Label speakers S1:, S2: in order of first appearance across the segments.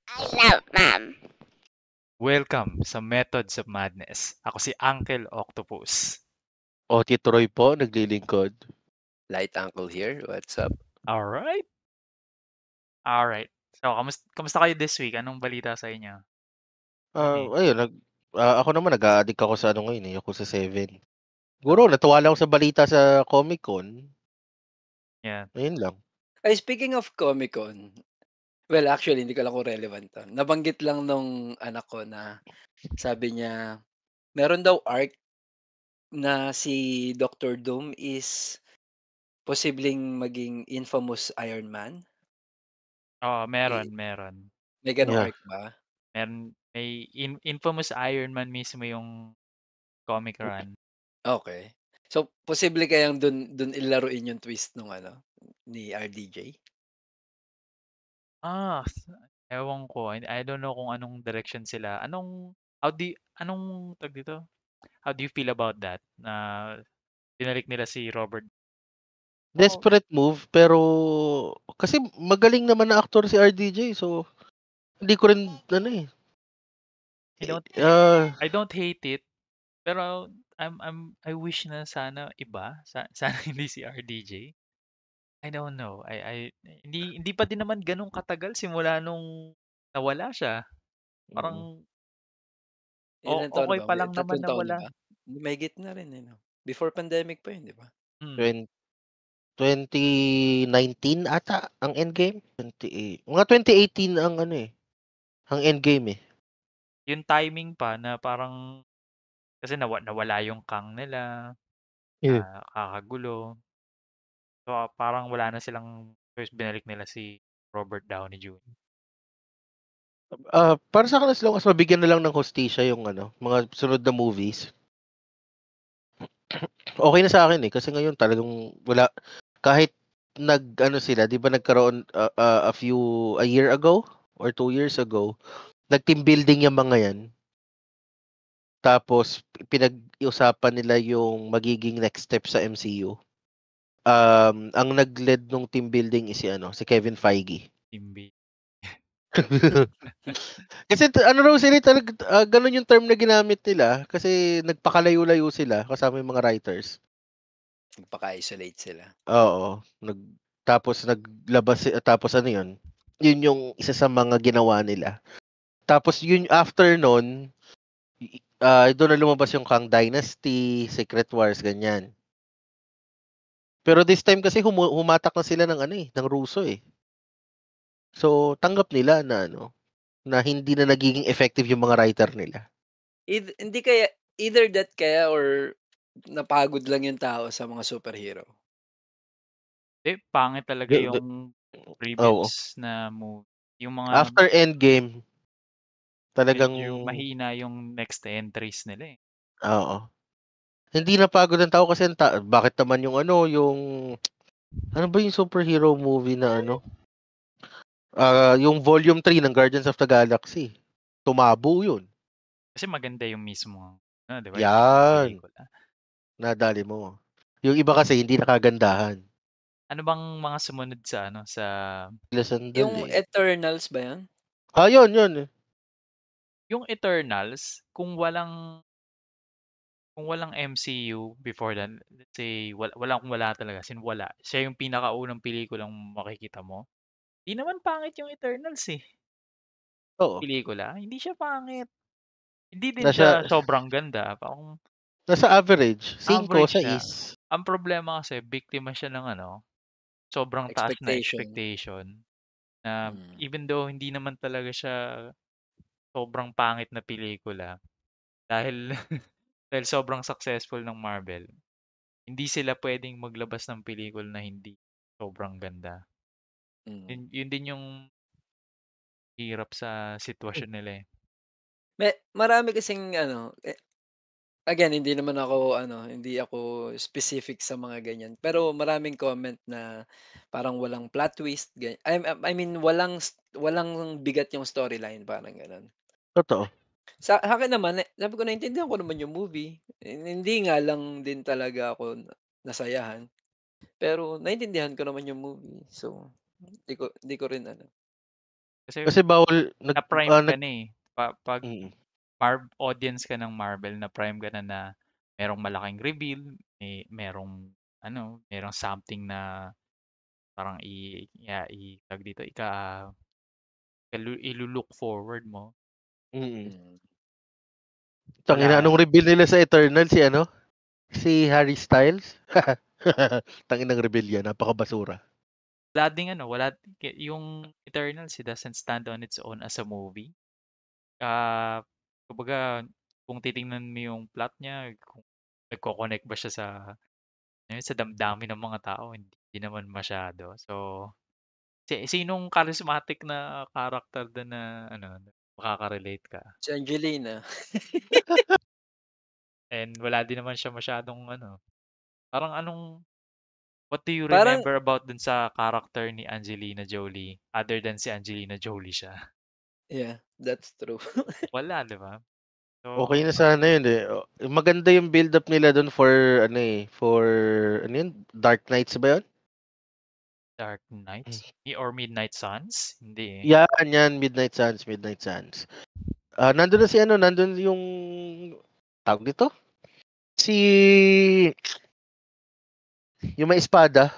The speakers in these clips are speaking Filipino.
S1: I love mom.
S2: Welcome sa Methods of Madness. Ako si Uncle Octopus.
S3: O Troy po, naglilingkod.
S4: Light Uncle here. What's up?
S2: Alright? Alright. So, kamusta kayo this week? Anong balita sa inyo?
S3: Ayun, ako naman nag-a-addict ako sa ano ngayon, Yakuza 7. Siguro
S2: Okay.
S3: natuwa lang ako sa balita sa Comic Con.
S2: Yeah.
S3: Ayun lang.
S4: Ay, speaking of Comic Con, well, actually, hindi ko lang kung relevant to. Nabanggit lang nung anak ko na sabi niya, meron daw arc na si Doctor Doom is posibleng maging infamous Iron Man.
S2: Oo, meron,
S4: Eh,
S2: meron.
S4: may ganong
S3: Yeah.
S4: arc ba?
S2: May infamous Iron Man mismo yung comic run.
S4: Okay. So, posible kayang dun ilaruin yung twist nung ano, ni RDJ?
S2: Ah, ewan ko. I don't know kung anong direction sila. Anong tag dito? How do you feel about that? Na binalik nila si Robert. Oh,
S3: Desperate move, pero kasi magaling naman na aktor si RDJ, so hindi ko rin ano eh.
S2: I don't I don't hate it. Pero I wish na sana iba. Sana hindi si RDJ. I don't know. Hindi pa din naman ganun katagal simula nung nawala siya. Parang
S4: Ilang taon na
S2: okay
S4: ba?
S2: pa
S4: May
S2: lang naman
S4: 3
S2: na
S4: taon na
S2: wala.
S4: ba? Mahigit na rin, eh, 'no? Before pandemic pa yun, 'di ba?
S2: Hmm.
S3: 2019 ata ang Endgame. 28. Mga 2018 ang ano eh, ang Endgame eh.
S2: Yung timing pa na parang kasi nawala yung Kang nila,
S3: Yeah.
S2: kakagulo. So parang wala na silang first binalik nila si Robert Downey Jr.
S3: Para sa akin as long as mabigyan na lang ng hustisya yung ano, mga sunod na movies. Okay na sa akin eh kasi ngayon talagang wala kahit nag-ano sila, 'di ba nagkaroon a year ago or 2 years ago, nag-team building yung mga 'yan. Tapos pinag-usapan nila yung magiging next step sa MCU. Ang nag-lead nung team building is si Kevin Feige.
S2: Timbi.
S3: Kasi ano raw sila talaga, ganun yung term na ginamit nila kasi nagpakalayo-layo sila kasama yung mga writers.
S4: Nagpaka-isolate sila.
S3: Oo, tapos naglabas tapos ano yun? Yun yung isa sa mga ginawa nila. Tapos yun after nun, doon na lumabas yung Kang Dynasty, Secret Wars, ganyan. Pero this time kasi humatak na sila ng ng Russo eh. So tanggap nila na na hindi na nagiging effective yung mga writer nila.
S4: Hindi kaya either that kaya or napagod lang yung tao sa mga superhero?
S2: Pangit talaga
S3: G- g-
S2: yung
S3: Oo.
S2: previous na movie. Yung mga
S3: After Endgame, talagang
S2: medyo mahina yung next entries nila eh.
S3: oo. Hindi napagod ang tao kasi bakit naman yung ano ba yung superhero movie na yung Volume 3 ng Guardians of the Galaxy. Tumabo yun.
S2: Kasi maganda yung mismo, 'di ba, yung mismong
S3: Yan.
S2: pelikula.
S3: Nadali mo. Yung iba kasi hindi nakagandahan.
S2: Ano bang mga sumunod sa sa
S3: Sandal
S4: Yung
S3: eh.
S4: Eternals ba yun?
S3: Yun.
S2: yung Eternals, kung walang MCU before that, let's say wala talaga, sin wala. Siya yung pinakaunang pelikulang makikita mo. Di naman pangit yung Eternals eh,
S3: Oo.
S2: pelikula. Hindi siya pangit. Hindi din
S3: Nasa,
S2: siya sobrang ganda. Parang
S3: nasa average. 5,
S2: average siya.
S3: 6.
S2: Ang problema kasi, biktima siya ng sobrang taas na
S4: Expectation.
S2: expectation na
S4: Hmm.
S2: even though hindi naman talaga siya sobrang pangit na pelikula dahil dahil sobrang successful ng Marvel, hindi sila puwedeng maglabas ng pelikula na hindi sobrang ganda.
S4: Mm.
S2: Yun din yung hirap sa sitwasyon nila eh.
S4: Marami kasing ano, again hindi naman ako ano, hindi ako specific sa mga ganyan, pero maraming comment na parang walang plot twist I mean walang bigat yung storyline parang gano'n.
S3: Totoo.
S4: Sa akin naman, sabi ko naintindihan ko naman yung movie, hindi nga lang din talaga ako nasayahan, pero naintindihan ko naman yung movie. So, hindi ko rin ano.
S2: Kasi
S3: Kasi bawal
S2: na-prime ka
S3: nag
S2: na eh. Pag
S3: mm,
S2: audience ka ng Marvel, na-prime ka na merong malaking reveal, merong something na parang tawag dito, ilu-look forward mo.
S3: mm.
S4: Mm.
S3: Tangina,
S2: Wala.
S3: anong reveal nila sa Eternal si ano? Si Harry Styles? Tanginang reveal yan, napakabasura.
S2: Yung Eternals, it doesn't stand on its own as a movie. Ah, kumbaga, kung titingnan mo yung plot niya, kung nagko-connect ba siya sa damdamin ng mga tao, hindi naman masyado. So, sinong charismatic na character doon na makaka-relate ka?
S4: Si Angelina.
S2: And wala din naman siya masyadong parang what do you
S4: Parang
S2: remember about dun sa character ni Angelina Jolie other than si Angelina Jolie siya?
S4: yeah, that's true.
S2: Wala, di ba?
S3: Okay
S2: So,
S3: na sana yun eh. Maganda yung build up nila doon for ano eh, for ano yun? Dark Knights ba yun?
S2: Dark Knights? Or Midnight Suns? Hindi eh.
S3: Yan, Midnight Suns, Midnight Suns. Nandun na si ano, nandun yung tawag dito? Si yung may espada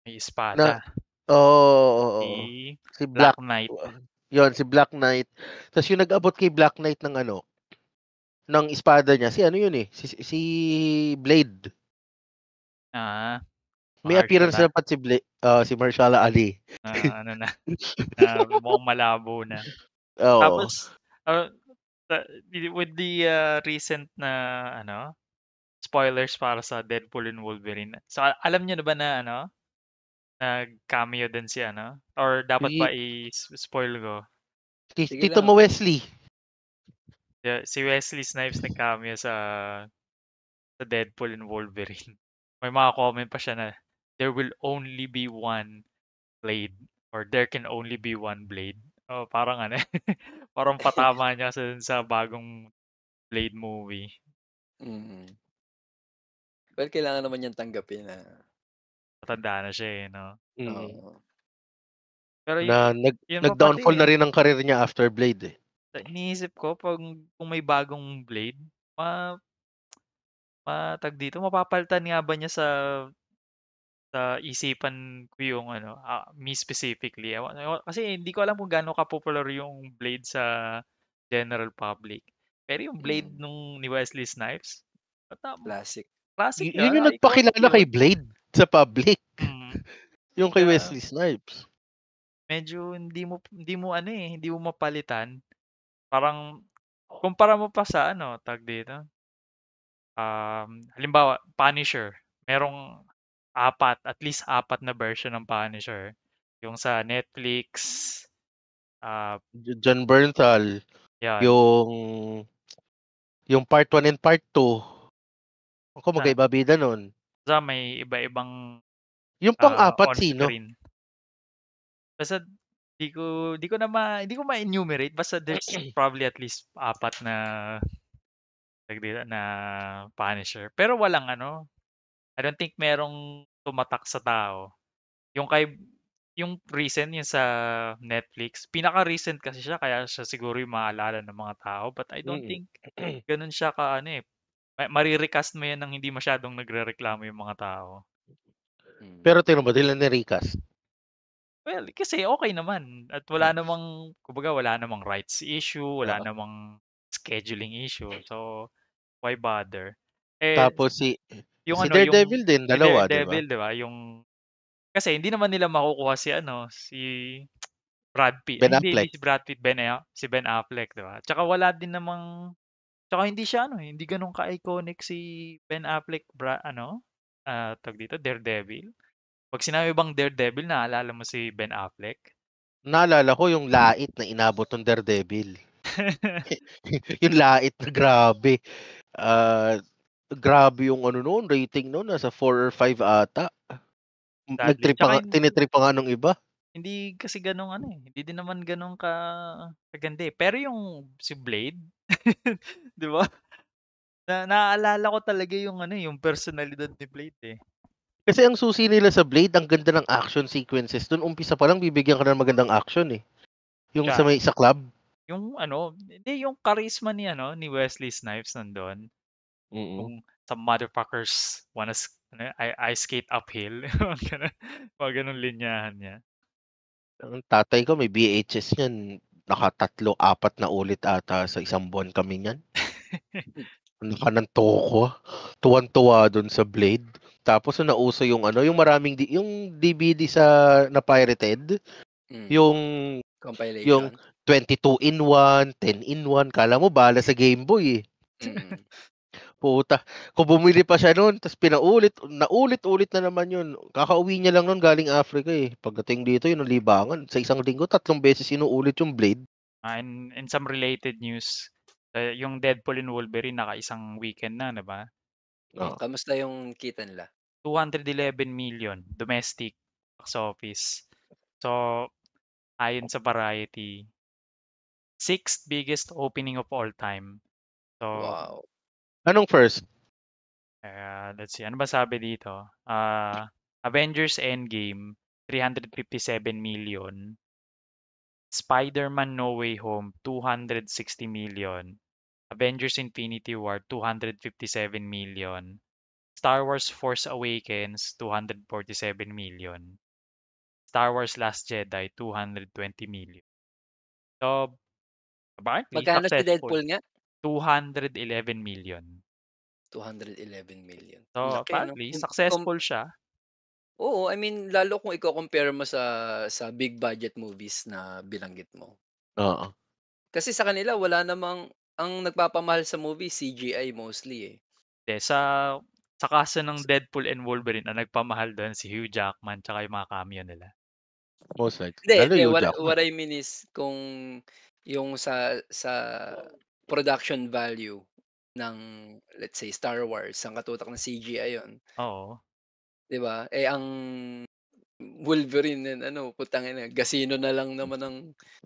S2: May
S3: na
S2: espada.
S3: oo,
S2: Si
S3: si
S2: Black
S3: Black
S2: Knight.
S3: yon si Black Knight. Tapos yung nag-abot kay Black Knight ng ano, ng espada niya, si ano yun eh, si Blade.
S2: Ah,
S3: May appearance
S2: Mahershala.
S3: dapat si Mahershala Ali.
S2: Na na mukhang malabo na.
S3: Oo.
S2: Tapos, uh, with the recent na spoilers para sa Deadpool and Wolverine. So, alam niyo na ba na nag-cameo din si or dapat ba
S3: Si,
S2: i-spoil ko?
S4: Sige
S3: Tito
S4: lang.
S3: Mo Wesley.
S2: Yeah, si Wesley Snipes nag-cameo sa Deadpool and Wolverine. May mga comment pa siya na there will only be one blade or there can only be one blade. Oh, parang parang patama niya sa bagong Blade movie.
S4: Mm. Well, kailangan naman niyang tanggapin na
S2: Matanda na siya eh, no?
S3: Mm.
S4: oo.
S2: Pero
S3: Na
S2: yun pa kasi
S3: nag-downfall na
S2: eh.
S3: rin ang career niya after Blade eh.
S2: Iniisip ko kung may bagong Blade, tag dito, mapapalitan nga ba niya sa isipan ko yung me specifically. Kasi hindi ko alam kung gaano ka-popular yung Blade sa general public. Pero yung Blade
S4: Mm.
S2: ni Wesley Snipes,
S4: Classic.
S2: classic
S3: Yun yung
S2: yun, iconic
S3: nagpakilala kay
S2: yun.
S3: Blade sa public.
S2: Mm.
S3: Yung kay
S2: Kaya
S3: Wesley Snipes.
S2: medyo hindi mo mapalitan. Parang kumpara mo pa sa tag dito. Halimbawa, Punisher. Merong at least apat na version ng Punisher. Yung sa Netflix,
S3: John Bernthal.
S2: yan.
S3: Yung part 1 and part 2. Ako
S2: Ah,
S3: magkaiba bida nun.
S2: may iba-ibang
S3: Yung pang-apat sino?
S2: on-screen. Basta di ko ma-enumerate. Basta there's probably at least apat na tag dito, na Punisher. Pero walang I don't think merong tumatak sa tao. Yung recent, yung sa Netflix, pinaka-recent kasi siya kaya siya siguro yung maalala ng mga tao. But I don't
S3: Mm.
S2: think ganun siya mare-recast mo yan ng hindi masyadong nagrereklamo yung mga tao.
S4: Mm.
S3: Pero tino ba nila ni-recast?
S2: Well, kasi okay naman at wala namang kumbaga wala namang rights issue, wala
S3: Oo.
S2: namang scheduling issue. So, why bother? Eh,
S3: Tapos
S2: yung
S3: si
S2: yung
S3: Daredevil din,
S2: si
S3: dalawa, di ba?
S2: Daredevil, 'di ba? Kasi hindi naman nila makukuha si Brad Pitt.
S3: Ben
S2: Ay, hindi
S3: Affleck.
S2: si Brad Pitt, si Ben Affleck, 'di ba? Tsaka wala din tsaka hindi siya hindi ganoon ka-iconic si Ben Affleck, tawag dito, Daredevil. Pag sinabi bang Daredevil, naalala mo si Ben Affleck?
S3: Naalala ko yung lait na inabot ng Daredevil. Yung lait na grabe. Grabe yung noon, rating noon, nasa 4 or 5 ata.
S2: Sadly. Tsaka
S3: Tinitrip pa nga nung iba.
S2: hindi kasi gano'n hindi din naman gano'n kaganda eh. Pero yung si Blade, 'di ba? Naaalala ko talaga yung yung personalidad ni Blade eh.
S3: Kasi ang susi nila sa Blade, ang ganda ng action sequences. Doon umpisa pa lang bibigyan ka ng magandang action eh. Yung sa
S2: Siya,
S3: may sa club.
S2: yung ano, hindi yung charisma ni Wesley Snipes nandun.
S3: Mm.
S2: Kung some motherfuckers wanna I skate uphill. Mga ganun linyahan niya.
S3: Ang tatay ko may VHS niyan. Nakatatlo, 4 na ulit ata sa isang buwan kami niyan. Nakananto ko. Tuwan-tuwa doon sa Blade. Tapos nung nauso yung yung maraming yung DVD sa na pirated, yung yung
S4: Compilation.
S3: 22 in 1, 10 in 1, kala mo bala sa Game Boy eh.
S4: Mm.
S3: Puta, kung bumili pa siya noon, tapos naulit-ulit na naman yun. Kakauwi niya lang noon galing Africa eh. Pagdating dito, yun ang libangan. Sa isang linggo, 3 beses inuulit yung Blade.
S2: And some related news, yung Deadpool and Wolverine naka-isang weekend na, 'di ba?
S3: Oh.
S4: Kamusta yung kita nila?
S2: 211 million domestic box office. So, ayon sa Variety, 6th biggest opening of all time. So,
S4: Wow.
S3: Anong first?
S2: let's see. Ano ba sabi dito? Avengers Endgame, 357 million. Spider-Man No Way Home, 260 million. Avengers Infinity War, 257 million. Star Wars Force Awakens, 247 million. Star Wars Last Jedi, 220 million. So, apparently,
S4: Magkano si
S2: successful.
S4: Deadpool nga?
S2: 211 million.
S4: 211 million.
S2: So,
S4: Laki, no?
S2: apparently, successful siya.
S4: Oo, I mean, lalo kung i-compare mo sa big budget movies na binanggit mo.
S3: Oo.
S4: Kasi sa kanila, wala namang, ang nagpapamahal sa movie, CGI mostly eh.
S2: Sa kaso ng Deadpool and Wolverine, ang nagpamahal doon si Hugh Jackman tsaka yung mga cameo nila.
S3: Most likely.
S4: Hindi,
S3: Lalo Hugh
S4: what
S3: Jackman.
S4: I mean is kung yung sa production value ng, let's say, Star Wars, ang katutak ng CGI yun,
S2: Oo.
S4: 'di ba? Eh, ang Wolverine and putangina, gasino na lang naman ang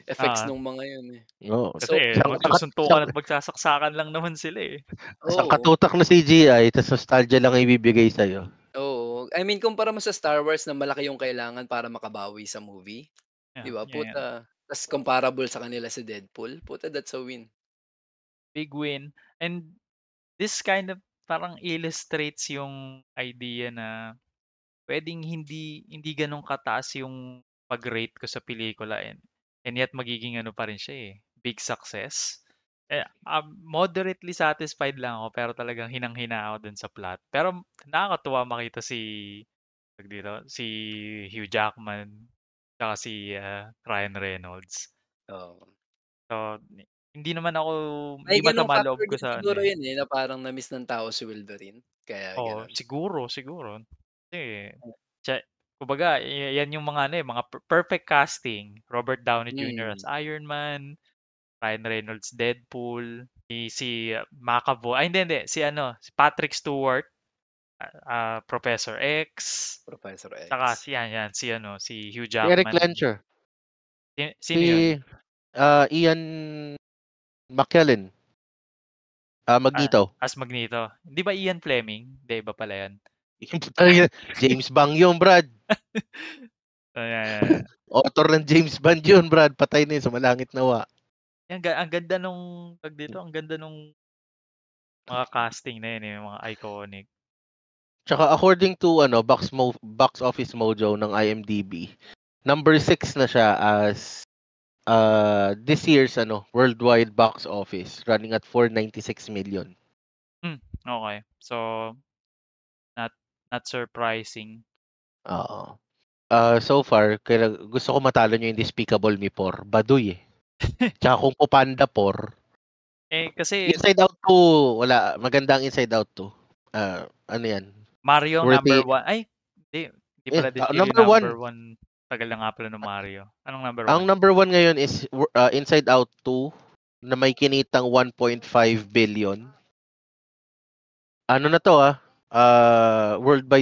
S4: effects
S2: Ah,
S4: nung mga yun eh.
S3: Oo.
S4: So,
S2: kasi magsusuntukan at magsasaksakan lang naman sila eh.
S3: Isang
S4: oo.
S3: katutak na CGI, tas nostalgia lang ibibigay sa'yo.
S4: Oo. I mean, kumpara mo sa Star Wars na malaki yung kailangan para makabawi sa movie, 'di
S2: Yeah,
S4: ba?
S2: yeah.
S4: Puta, tas comparable sa kanila si Deadpool, puta, that's a win.
S2: Big win. And this kind of parang illustrates yung idea na pwedeng hindi gano'n kataas yung pag-rate ko sa pelikula and yet magiging ano pa rin siya eh, big success. Moderately satisfied lang ako pero talagang hinang-hina ako dun sa plot. Pero nakakatuwa makita si Hugh Jackman tsaka si Ryan Reynolds.
S4: Oo.
S2: So, hindi naman ako
S4: May
S2: hindi
S4: gano'ng
S2: masama
S4: factor
S2: loob ko
S4: din
S2: sa ano
S4: siguro
S2: eh.
S4: yun, na parang na-miss ng tao si Wolverine, kaya
S2: Oo,
S4: gano'n.
S2: siguro. Kasi, kumbaga, yan yung mga ano eh, mga perfect casting. Robert Downey Jr. as
S4: Mm.
S2: Iron Man, Ryan Reynolds Deadpool, si McAvoy, hindi, si Patrick Stewart, Professor X,
S4: Professor
S2: saka
S4: X.
S2: si Hugh
S3: Si Eric
S2: Jackman.
S3: Lencher.
S2: Sino yun?
S3: Ian McKellen. Magneto.
S2: As Magneto. Hindi ba Ian Fleming? Hindi, iba pala yan.
S3: James Bond yun, Brad.
S2: Yeah.
S3: Author ng James Bond yun, Brad. Patay na yun sa malangit nawa.
S2: Ang ganda ang ganda nung mga casting na yun, yung mga iconic.
S3: Tsaka according to box office mojo ng IMDb, number 6 na siya as this year's worldwide box office, running at 496 million.
S2: Okay. So, not surprising.
S3: Oo. So far, kaya gusto ko matalo niyo yung Despicable Me 4. Baduy eh. Tsaka Kung Fu Panda 4.
S2: Kasi
S3: Inside Out 2, wala. Maganda ang Inside Out 2. Ano yan?
S2: Mario ang number
S3: Worthy.
S2: 1. Ay, hindi pala this year yung
S3: Number 1.
S2: number 1. Tagal na nga pala ng Mario. Anong number 1?
S3: Ang number 1 ngayon is Inside Out 2 na may kinitang 1.5 billion. Ano na to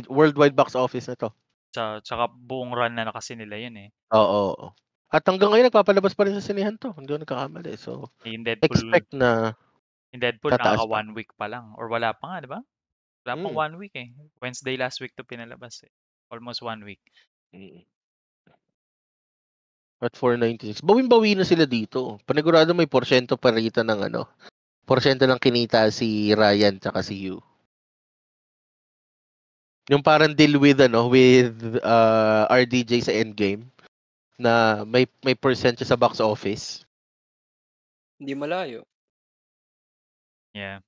S3: worldwide box office na to.
S2: Tsaka buong run na kasi nila yun eh.
S3: Oo. At hanggang ngayon nagpapalabas pa rin sa sinehan to. Hindi ako nagkakamali. So,
S2: Yung
S3: expect na
S2: Deadpool
S3: tataas
S2: naka
S3: pa.
S2: 1 week pa lang or wala pa nga, di ba? Wala pang 1 week eh. Wednesday last week to pinalabas eh. Almost 1 week.
S3: At 496. Bawin-bawi na sila dito. Panigurado may porsyento pa rito ng ano. Porsyento ng kinita si Ryan tsaka si Yu. Yung parang deal with RDJ sa Endgame na may percent siya sa box office.
S4: Hindi malayo.
S2: Yeah.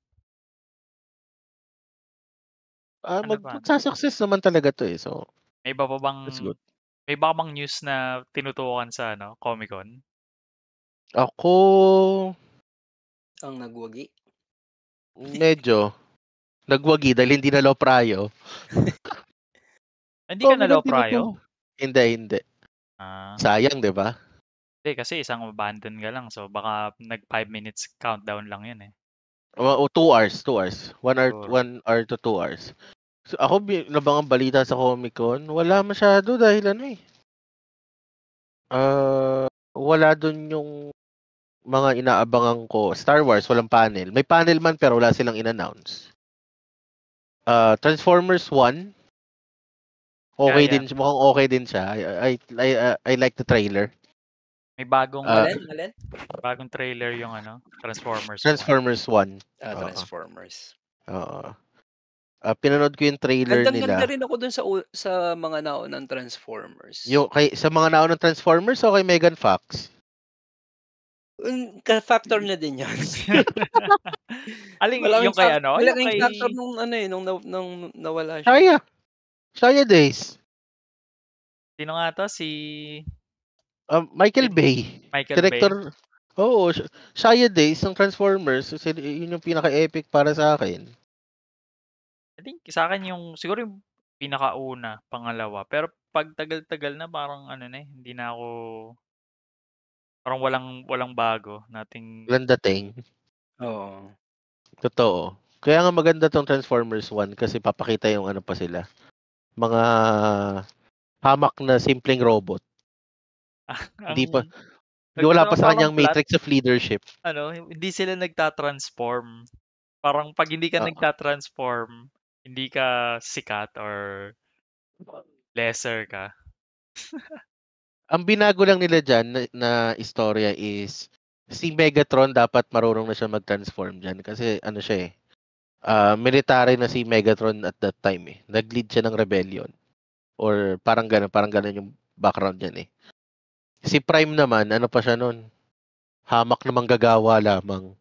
S3: Magsasucess naman talaga to eh. So,
S2: may iba pa bang
S3: that's good.
S2: May iba bang news na tinutukan sa Comic-Con?
S3: Ako
S4: Ang nagwagi.
S3: medyo nagwagi dahil hindi na prayo.
S2: Hindi ka na prayo?
S3: Hindi. Sayang, 'di ba?
S2: Hindi kasi isang abandon ka lang. So baka nag 5 minutes countdown lang 'yun eh.
S3: 2 hours. 1 hour to 2 hours. So, ako nabangang balita sa Comic-Con, wala masyado dahil wala dun yung mga inaabangan ko. Star Wars, walang panel. May panel man pero wala silang in-announce. Transformers 1, okay din, mukhang okay din siya. I like the trailer.
S2: May bagong
S4: Alin?
S2: Bagong trailer yung Transformers 1.
S3: Transformers 1.
S4: Transformers.
S3: Pinanood ko yung trailer nila.
S4: Ganda rin ako dun sa mga naunang Transformers.
S3: Sa mga naunang Transformers o kay Megan Fox?
S4: Ka-factor na din yan.
S2: Yung kay
S4: Malaking factor nung nawala siya.
S3: Shia Days.
S2: Sino nga to? Si
S3: Michael Bay. Director. Oo, Shia Days ng Transformers. Yun yung pinaka-epic para sa akin.
S2: I think sa akin siguro yung pinakauna, pangalawa. Pero pag tagal-tagal na parang hindi na ako parang walang bago,
S3: Walang dating.
S4: Oo.
S3: Totoo. Kaya nga maganda tong Transformers 1 kasi papakita yung pa sila. Mga hamak na simpleng robot. Wala pa sa kanyang matrix of leadership.
S2: Hindi sila nagtatransform. Parang pag hindi ka nagtatransform, hindi ka sikat or lesser ka.
S3: Ang binago lang nila dyan na istorya is si Megatron dapat marunong na siya mag-transform dyan kasi siya military na si Megatron at that time eh. Nag-lead siya ng rebellion. Or parang ganun yung background niyan eh. Si Prime naman, pa siya nun? Hamak na manggagawa lamang.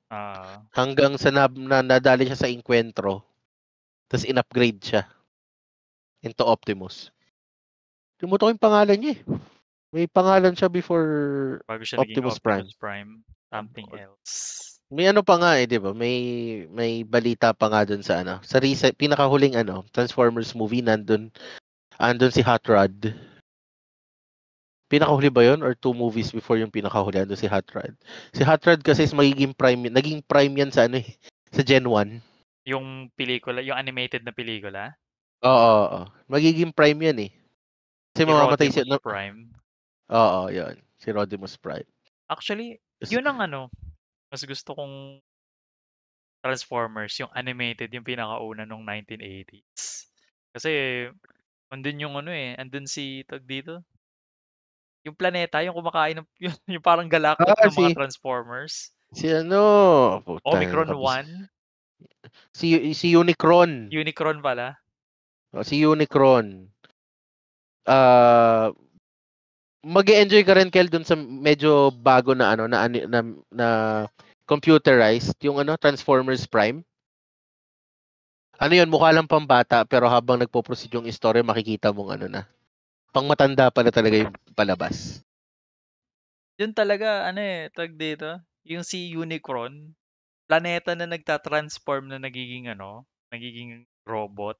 S3: Hanggang sa nadali siya sa Encuentro. Tapos in-upgrade siya into Optimus. Limutan ko yung pangalan niya eh. May pangalan siya before
S2: bago siya
S3: Optimus
S2: Prime. Something else.
S3: May pa nga eh, 'di ba? May balita pa nga doon sa sa recent pinakahuling Transformers movie andun si Hot Rod. Pinakahuli ba 'yon or 2 movies before yung pinakahuli andun si Hot Rod? Si Hot Rod kasi naging prime yan sa sa Gen 1.
S2: Yung pelikula, yung animated na pelikula?
S3: Oo. Magiging prime yan eh. Kasi mamamatay si
S2: Prime.
S3: Oo, 'yon. Si Rodimus Prime.
S2: Actually, yun ang mas gusto kong Transformers, yung animated, yung pinakauna nung 1980s. Kasi andun yung andun si dito. Yung planeta, yung kumakain ng yung parang galactic ng mga Transformers.
S3: Si
S2: Omicron 1.
S3: Si Unicron.
S2: Unicron pala.
S3: Si Unicron. Mag-e-enjoy ka rin Kel dun sa medyo bago na na computerized yung Transformers Prime. Yun, mukha lang pambata pero habang nagpo-proceed yung story makikita mong na. Pangmatanda pala talaga yung palabas.
S2: Yun talaga dito, yung si Unicron, planeta na nagtatransform na nagiging robot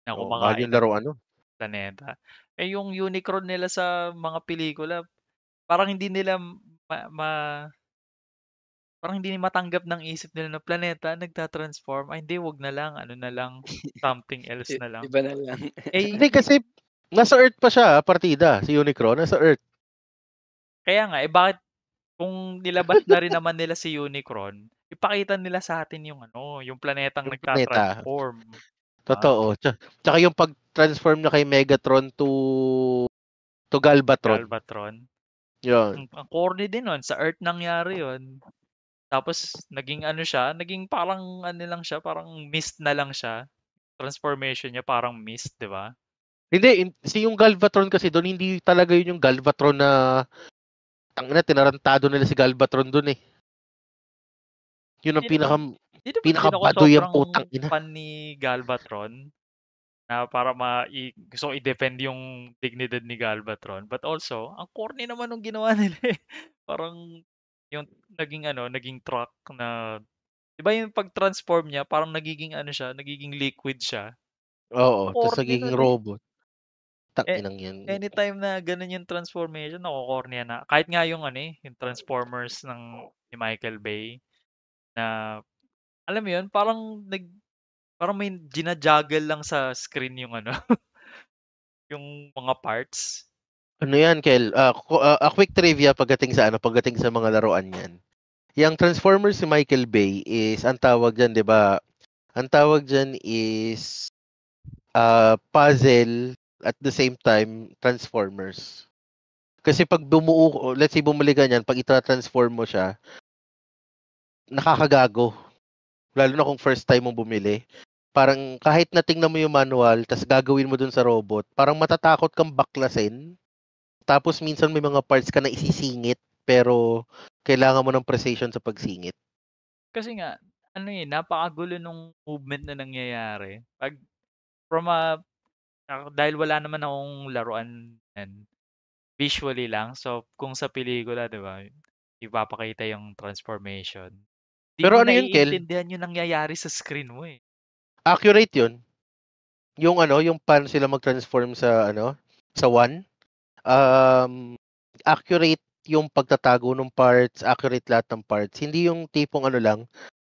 S2: na kumakain ng planeta. Yung Unicron nila sa mga pelikula, parang hindi nila parang hindi matanggap ng isip nila na planeta nagtatransform. Ay hindi, wag na lang, na lang, something else na lang.
S4: Iba na lang.
S3: Hindi kasi nasa Earth pa siya, partida, si Unicron nasa Earth.
S2: Kaya nga, bakit kung nilabas na rin naman nila si Unicron, ipakita nila sa atin yung yung planetang nagtatransform.
S3: Totoo. Tsaka yung pag-transform na kay Megatron to Galvatron.
S2: Galvatron.
S3: Yun.
S2: Ang corny din nun. Sa Earth nangyari yun. Tapos, naging ano siya, naging parang ano lang siya, parang mist na lang siya. Transformation niya parang mist, di ba?
S3: Hindi, yung Galvatron kasi doon, hindi talaga yun yung Galvatron na tinarantado nila si Galvatron doon eh. Yun ang
S2: Hindi naman, hindi naman din ako
S3: pinakabaduy ang
S2: sobrang
S3: putang ina.
S2: fan ni Galvatron na para gusto ko i-defend yung dignidad ni Galvatron. But also, ang corny naman nung ginawa nila eh. Parang yung naging truck na, di ba yung pag-transform niya, parang nagiging ano siya, nagiging liquid siya.
S3: Oo, tapos
S2: Corny
S3: nagiging
S2: nun eh.
S3: robot. Tanginang yan.
S2: Anytime na ganun yung transformation, nakokornea na. Kahit nga yung yung Transformers ni Michael Bay na alam mo yun, parang may gina-juggle lang sa screen yung yung mga parts.
S3: Ano yan, Kel? A quick trivia pagdating sa mga laruan yan. Yung Transformers si Michael Bay is, ang tawag dyan, di ba? Ang tawag dyan is puzzle at the same time Transformers. Kasi pag let's say bumili ka niyan, pag itra-transform mo siya, nakakagago. Lalo na kung first time mong bumili. Parang kahit na tingnan mo yung manual, tas gagawin mo dun sa robot, parang matatakot kang baklasin. Tapos minsan may mga parts ka na isisingit, pero kailangan mo ng precision sa pagsingit.
S2: Kasi nga, napakagulo nung movement na nangyayari. Dahil wala naman akong laruan yan, visually lang. So, kung sa pelikula, di ba, ipapakita yung transformation. Di
S3: Pero
S2: mo
S3: ano yun, Kel?
S2: naiintindihan yung nangyayari sa screen mo eh.
S3: Accurate yun. Yung paano sila mag-transform sa one. Accurate yung pagtatago ng parts, accurate lahat ng parts. Hindi yung tipong lang,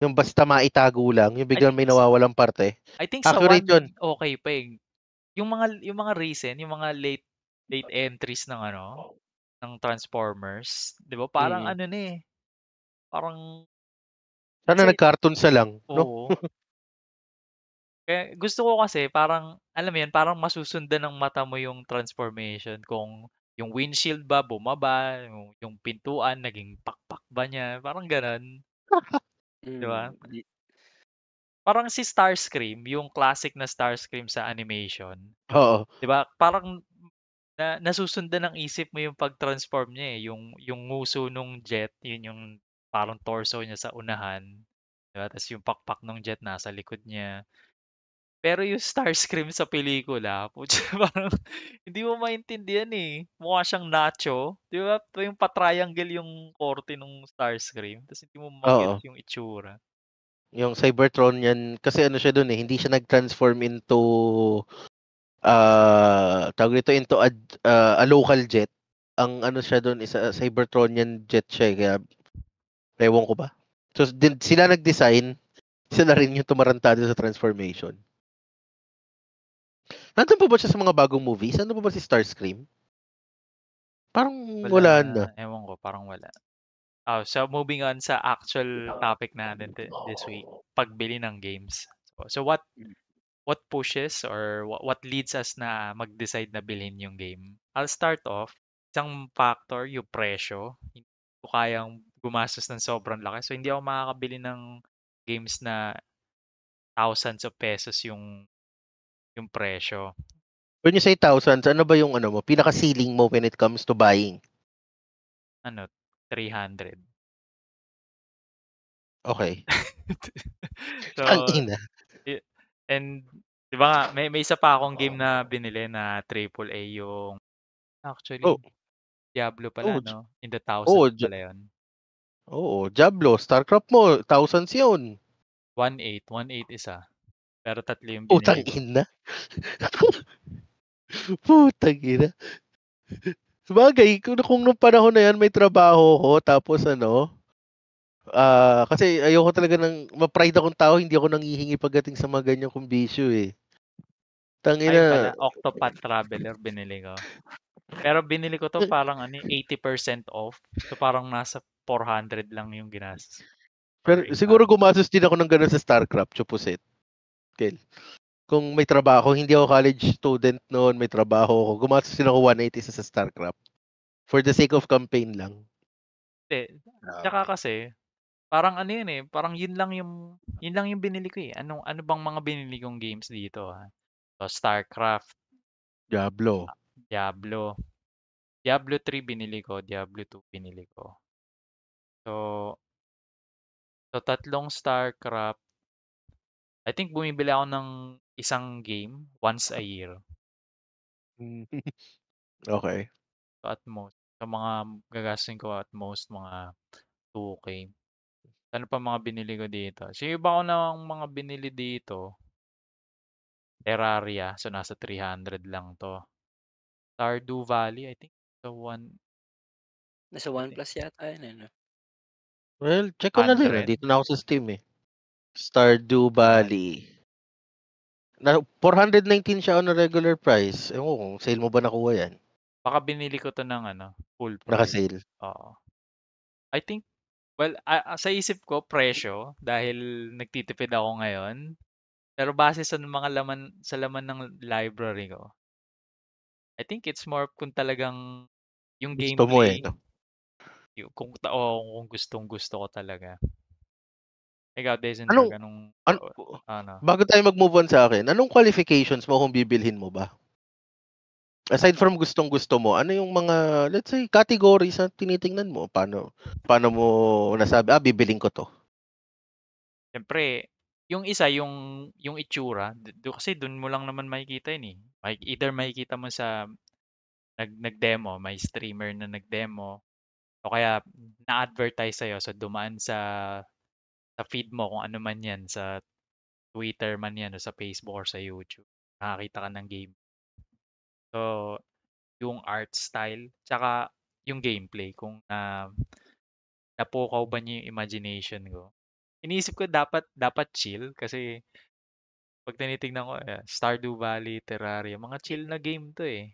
S3: yung basta maitago lang, yung
S2: I
S3: biglang
S2: think
S3: may nawawalang parte.
S2: I think sa
S3: Accurate yun.
S2: one okay pa eh. Yung mga recent, yung mga late entries ng Transformers, 'di ba? Parang
S3: Mm.
S2: parang
S3: Sana
S2: kasi
S3: nag-cartoon sa lang, no?
S2: oo. Kaya gusto ko kasi parang alam mo 'yun, parang masusundan ng mata mo yung transformation kung yung windshield ba bumaba, yung pintuan naging pakpak ba niya, parang gano'n, 'di ba?
S4: Di
S2: Parang si Starscream, yung classic na Starscream sa animation,
S3: Oo.
S2: 'di ba? Parang nasusundan ng isip mo yung pag-transform niya eh, yung nguso nung jet, yun yung parang torso niya sa unahan, 'di ba? Tapos yung pakpak ng jet nasa likod niya. Pero yung Starscream sa pelikula, putya parang hindi mo maintindihan eh. Mukha siyang nacho, 'di ba? Yung pa-triangle yung korte nung Starscream, tapos hindi mo
S3: Oo.
S2: ma-gets yung itsura.
S3: Yung Cybertron yan, kasi siya dun eh, hindi siya nag-transform into tawag nito into a local jet. Ang siya dun is a Cybertronian jet siya, kaya ewan ko ba. So sila nag-design, sila rin yung tumarantado sa transformation. Nandun pa ba siya sa mga bagong movies? Nandun pa ba si Starscream? Parang wala na.
S2: Ewan ko, parang wala. So moving on sa actual topic natin this week, pagbili ng games. So what pushes or what leads us na mag-decide na bilhin yung game? I'll start off. Isang factor, yung presyo. Hindi ko kayang gumastos ng sobrang laki. So hindi ako makakabili ng games na thousands of pesos yung presyo.
S3: When you say thousands, ano ba yung mo, pinaka-ceiling mo when it comes to buying?
S2: 300.
S3: Okay.
S2: So,
S3: Ang ina.
S2: and di ba nga, may isa pa akong game na binili na AAA yung
S3: Oh,
S2: actually Diablo pala
S3: oh,
S2: no? In the
S3: oh,
S2: thousands pala yun.
S3: Diablo, StarCraft mo, thousands yun.
S2: 1.8 isa. Pero 3 yung
S3: Putang
S2: binili ko.
S3: ina. Putang ina. Sabagay, kung nung panahon na yan may trabaho ko, tapos kasi ayoko talaga ma-pride akong tao, hindi ako nanghihingi pagdating sa mga ganyang kong bisyo eh.
S2: Ayun
S3: Tangina.
S2: pala, Octopath Traveler binili ko. Pero binili ko to parang 80% off. So parang nasa 400 lang yung ginastos.
S3: Pero
S2: Or
S3: siguro
S2: 800.
S3: gumastos din ako ng gano'n sa StarCraft, chupuset. Kel. Kung may trabaho, hindi ako college student noon, may trabaho ako. Gumastos din ako 180 sa StarCraft. For the sake of campaign lang.
S2: Hindi. Tsaka
S4: Okay.
S2: kasi, parang ano yun eh, parang yun lang yung binili ko eh. Ano bang mga binili kong games dito ah? So, StarCraft,
S3: Diablo.
S2: Diablo. Diablo 3 binili ko, Diablo 2 binili ko. So, tatlong StarCraft, I think bumibili ako ng isang game once a year.
S3: Okay.
S2: So, at most. So, mga gagastin ko at most mga 2K. Ano pa mga binili ko dito? So, yung iba ko ng mga binili dito, Terraria. So, nasa 300 lang to. Stardew Valley, I think. So,
S4: Nasa
S2: I think
S4: OnePlus yata yun, ano?
S3: Well, check ko na din.
S2: 100.
S3: Nandito na ako sa Steam eh. Stardew
S2: Val.
S3: Valley. 419 siya on a regular price. Ewan ko kung sale mo ba nakuha yan.
S2: Baka binili ko to ng full price.
S3: Naka-sale.
S2: Oo. I think, well, sa isip ko, presyo, dahil nagtitipid ako ngayon. Pero base sa mga sa laman ng library ko, I think it's more kung talagang yung
S3: Gusto mo eh.
S2: gameplay,
S3: No?
S2: kung gustong-gusto ko talaga. Ikaw,
S3: Anong,
S2: Desenberg, anong,
S3: an-
S2: ano?
S3: bago tayo mag-move on sa akin, anong qualifications mo kung bibilhin mo ba? Aside from gustong-gusto mo, ano yung mga, let's say, categories na tinitingnan mo? Paano mo nasabi, bibiling ko to?
S2: Siyempre, yung isa, yung itsura, kasi dun mo lang naman makikita yun eh. Either makikita mo sa nag-demo, may streamer na nag-demo, o kaya na-advertise sa'yo, so dumaan sa feed mo kung ano man yan, sa Twitter man yan, o sa Facebook or sa YouTube. Nakakita ka ng game. So, yung art style, tsaka yung gameplay, kung napukaw ba niya yung imagination ko. Iniisip ko dapat chill kasi pag tinitignan ko, Stardew Valley, Terraria, mga chill na game to eh.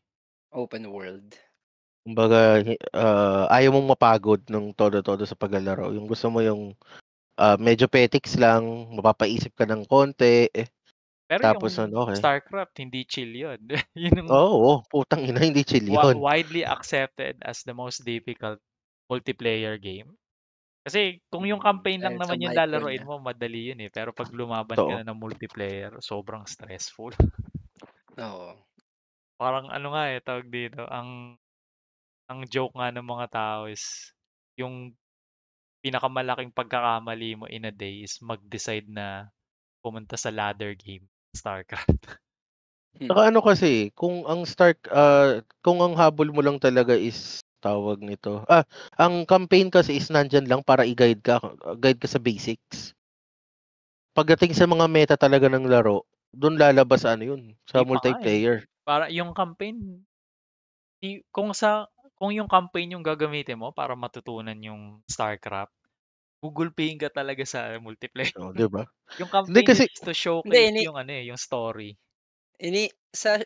S4: Open world.
S3: Kumbaga, ayaw mong mapagod ng todo-todo sa paglalaro. Yung gusto mo yung medyo petics lang, mapapaisip ka ng konti,
S2: Pero
S3: tapos
S2: yung
S3: okay.
S2: StarCraft, hindi chill yun. Yun yung
S3: Oo, putang ina, hindi chill yun.
S2: widely accepted as the most difficult multiplayer game. Kasi kung yung campaign lang
S4: Dahil sa
S2: naman yung
S4: micro
S2: lalaroin
S4: niya.
S2: mo, madali yun eh. Pero pag lumaban ka
S3: Totoo.
S2: na ng multiplayer, sobrang stressful.
S4: Oo.
S2: Parang ano nga tawag dito, ang joke nga ng mga tao is yung pinakamalaking pagkakamali mo in a day is mag-decide na pumunta sa ladder game, StarCraft.
S3: Saka ano kasi, kung ang habol mo lang talaga is tawag nito. Ang campaign kasi is nandyan lang para guide ka sa basics. Pagdating sa mga meta talaga ng laro, doon lalabas ano yun, sa
S2: Di pa nga eh.
S3: multiplayer.
S2: Para yung campaign, kung yung campaign yung gagamitin mo para matutunan yung StarCraft, gugulpihin ka talaga sa multiplayer.
S3: Oh, 'di ba?
S2: Yung
S3: Hindi
S2: campaign
S3: kasi
S2: is to
S4: Hindi,
S2: showcase yung yung story.
S4: sa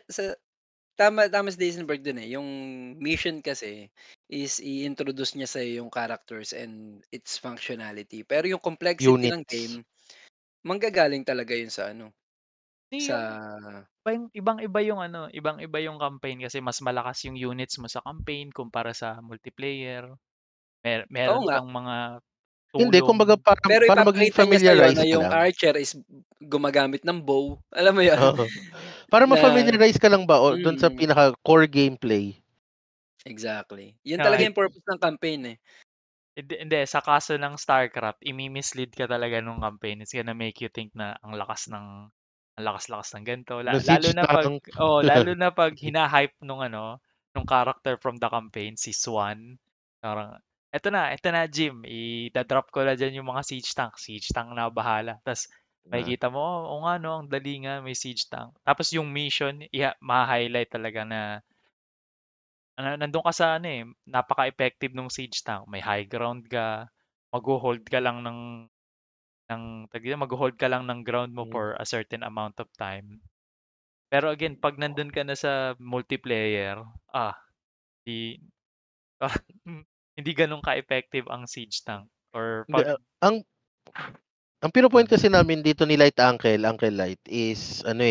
S4: tama si Deisenberg dun eh, yung mission kasi is i-introduce niya sa'yo yung characters and its functionality. Pero yung complexity ng
S3: units.
S4: game, manggagaling talaga yun sa ano,
S2: Di
S4: sa
S2: yung ibang-iba yung ibang-iba yung campaign kasi mas malakas yung units mo sa campaign kumpara sa multiplayer.
S4: oo
S2: Meron
S4: nga,
S2: kang mga
S3: Hindi, kumbaga
S2: tulong.
S3: para
S4: pero
S3: para maging
S4: ipapakita niya sa'yo na
S3: familiarize ka
S4: yung
S3: lang.
S4: archer is gumagamit ng bow, alam mo yun?
S3: Oo. Para
S4: Na
S3: ma-familiarize ka lang ba o doon sa
S4: mm,
S3: pinaka core gameplay.
S4: exactly. Yun
S2: Ah,
S4: talaga yung purpose ng campaign eh.
S2: hindi, sa kaso ng StarCraft, imi-mislead ka talaga nung campaign. It's gonna make you think na ang lakas-lakas ng ganito.
S3: Na
S2: Lalo
S3: siege
S2: na pag
S3: tank.
S2: lalo na pag hina-hype nung character from the campaign, si Swan. Parang eto na Jim, i-drop ko na diyan yung mga siege tank. Siege tank na bahala. Tas
S3: Ah,
S2: makikita mo, o nga no, ang dali nga may siege tank. Tapos yung mission, ma-highlight talaga na nandun ka sa napaka-effective nung siege tank. May high ground ka, magho-hold ka lang magho-hold ka lang ng ground mo
S3: mm.
S2: for a certain amount of time. Pero again, pag nandun ka na sa multiplayer, di parang hindi ganun ka-effective ang siege tank. Or
S3: Hindi,
S2: pag
S3: ang pino-point
S2: ano,
S3: kasi namin dito ni Light Uncle Light is ano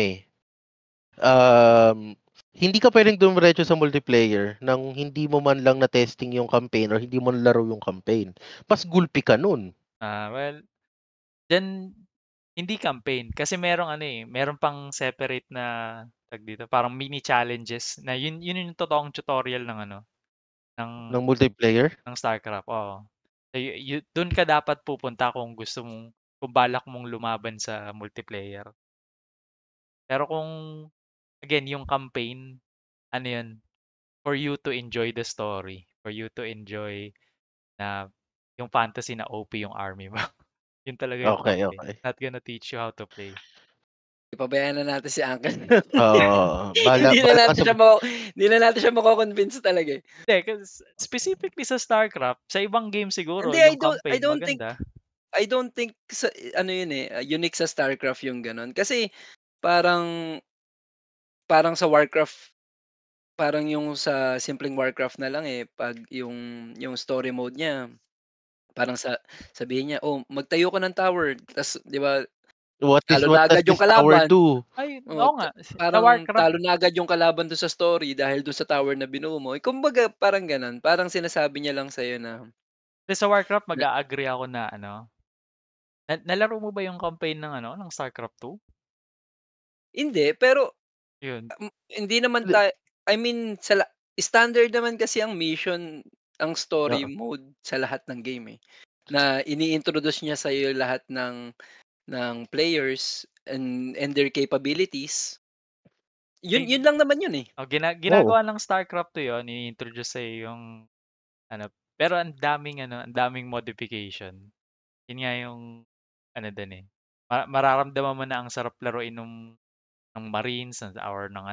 S3: hindi ka pwedeng dumiretso sa multiplayer nang hindi mo man lang na-testing yung campaign or hindi mo nalaro yung campaign. Mas gulpi ka nun.
S2: Well, then hindi campaign kasi meron pang separate na tag dito, parang mini challenges na yun yung totoong tutorial ng ng
S3: Ng multiplayer?
S2: ng StarCraft. Oo. So, doon ka dapat pupunta kung balak mong lumaban sa multiplayer. Pero kung again yung campaign, yun, for you to enjoy the story, for you to enjoy na yung fantasy na OP yung army mo. Yun talaga yung
S3: Okay,
S2: campaign.
S3: okay.
S2: Not gonna teach you how to play.
S4: Ipabayaan na natin si Uncle.
S3: Oo, bahala
S4: Hindi na
S3: bahala ka
S4: natin
S3: sa
S4: siya hindi na natin siya mako-convince talaga, eh.
S2: Hindi, 'cause specifically sa StarCraft, sa ibang game siguro
S4: Hindi,
S2: yung
S4: I
S2: campaign
S4: don't think
S2: maganda.
S4: ano yun, eh, unique sa StarCraft yung gano'n. Kasi parang parang sa Warcraft, parang yung sa simpleng Warcraft na lang, eh, 'pag yung story mode niya, parang sabihin niya, "Oh, magtayo ka ng tower." Tas 'di ba, talo
S3: what
S4: na
S3: does
S4: agad yung
S3: this tower
S4: kalaban.
S3: do?
S2: Ay,
S4: Oo,
S2: oo nga, sa
S4: parang
S2: Warcraft
S4: talo na agad yung kalaban dun sa story dahil dun sa tower na binuo mo. Eh, kumbaga parang gano'n, parang sinasabi niya lang sa'yo na
S2: sa Warcraft
S4: na
S2: mag-a-agree ako na nalaro mo ba yung campaign ng ng StarCraft 2?
S4: hindi, pero
S2: Yun.
S4: hindi naman
S3: Hindi,
S4: I mean standard naman kasi ang mission, ang story
S3: oo.
S4: mode sa lahat ng game, eh, na ini-introduce niya sa'yo lahat ng players and their capabilities. Yun
S2: Ay,
S4: lang naman yun, eh.
S3: Oo.
S2: ginagawa ng StarCraft 2 yun, i-introduce sa'yo yung pero ang daming modification. Yun nga yung dun, eh, mararamdaman mo na ang sarap laruin ng Marines or ng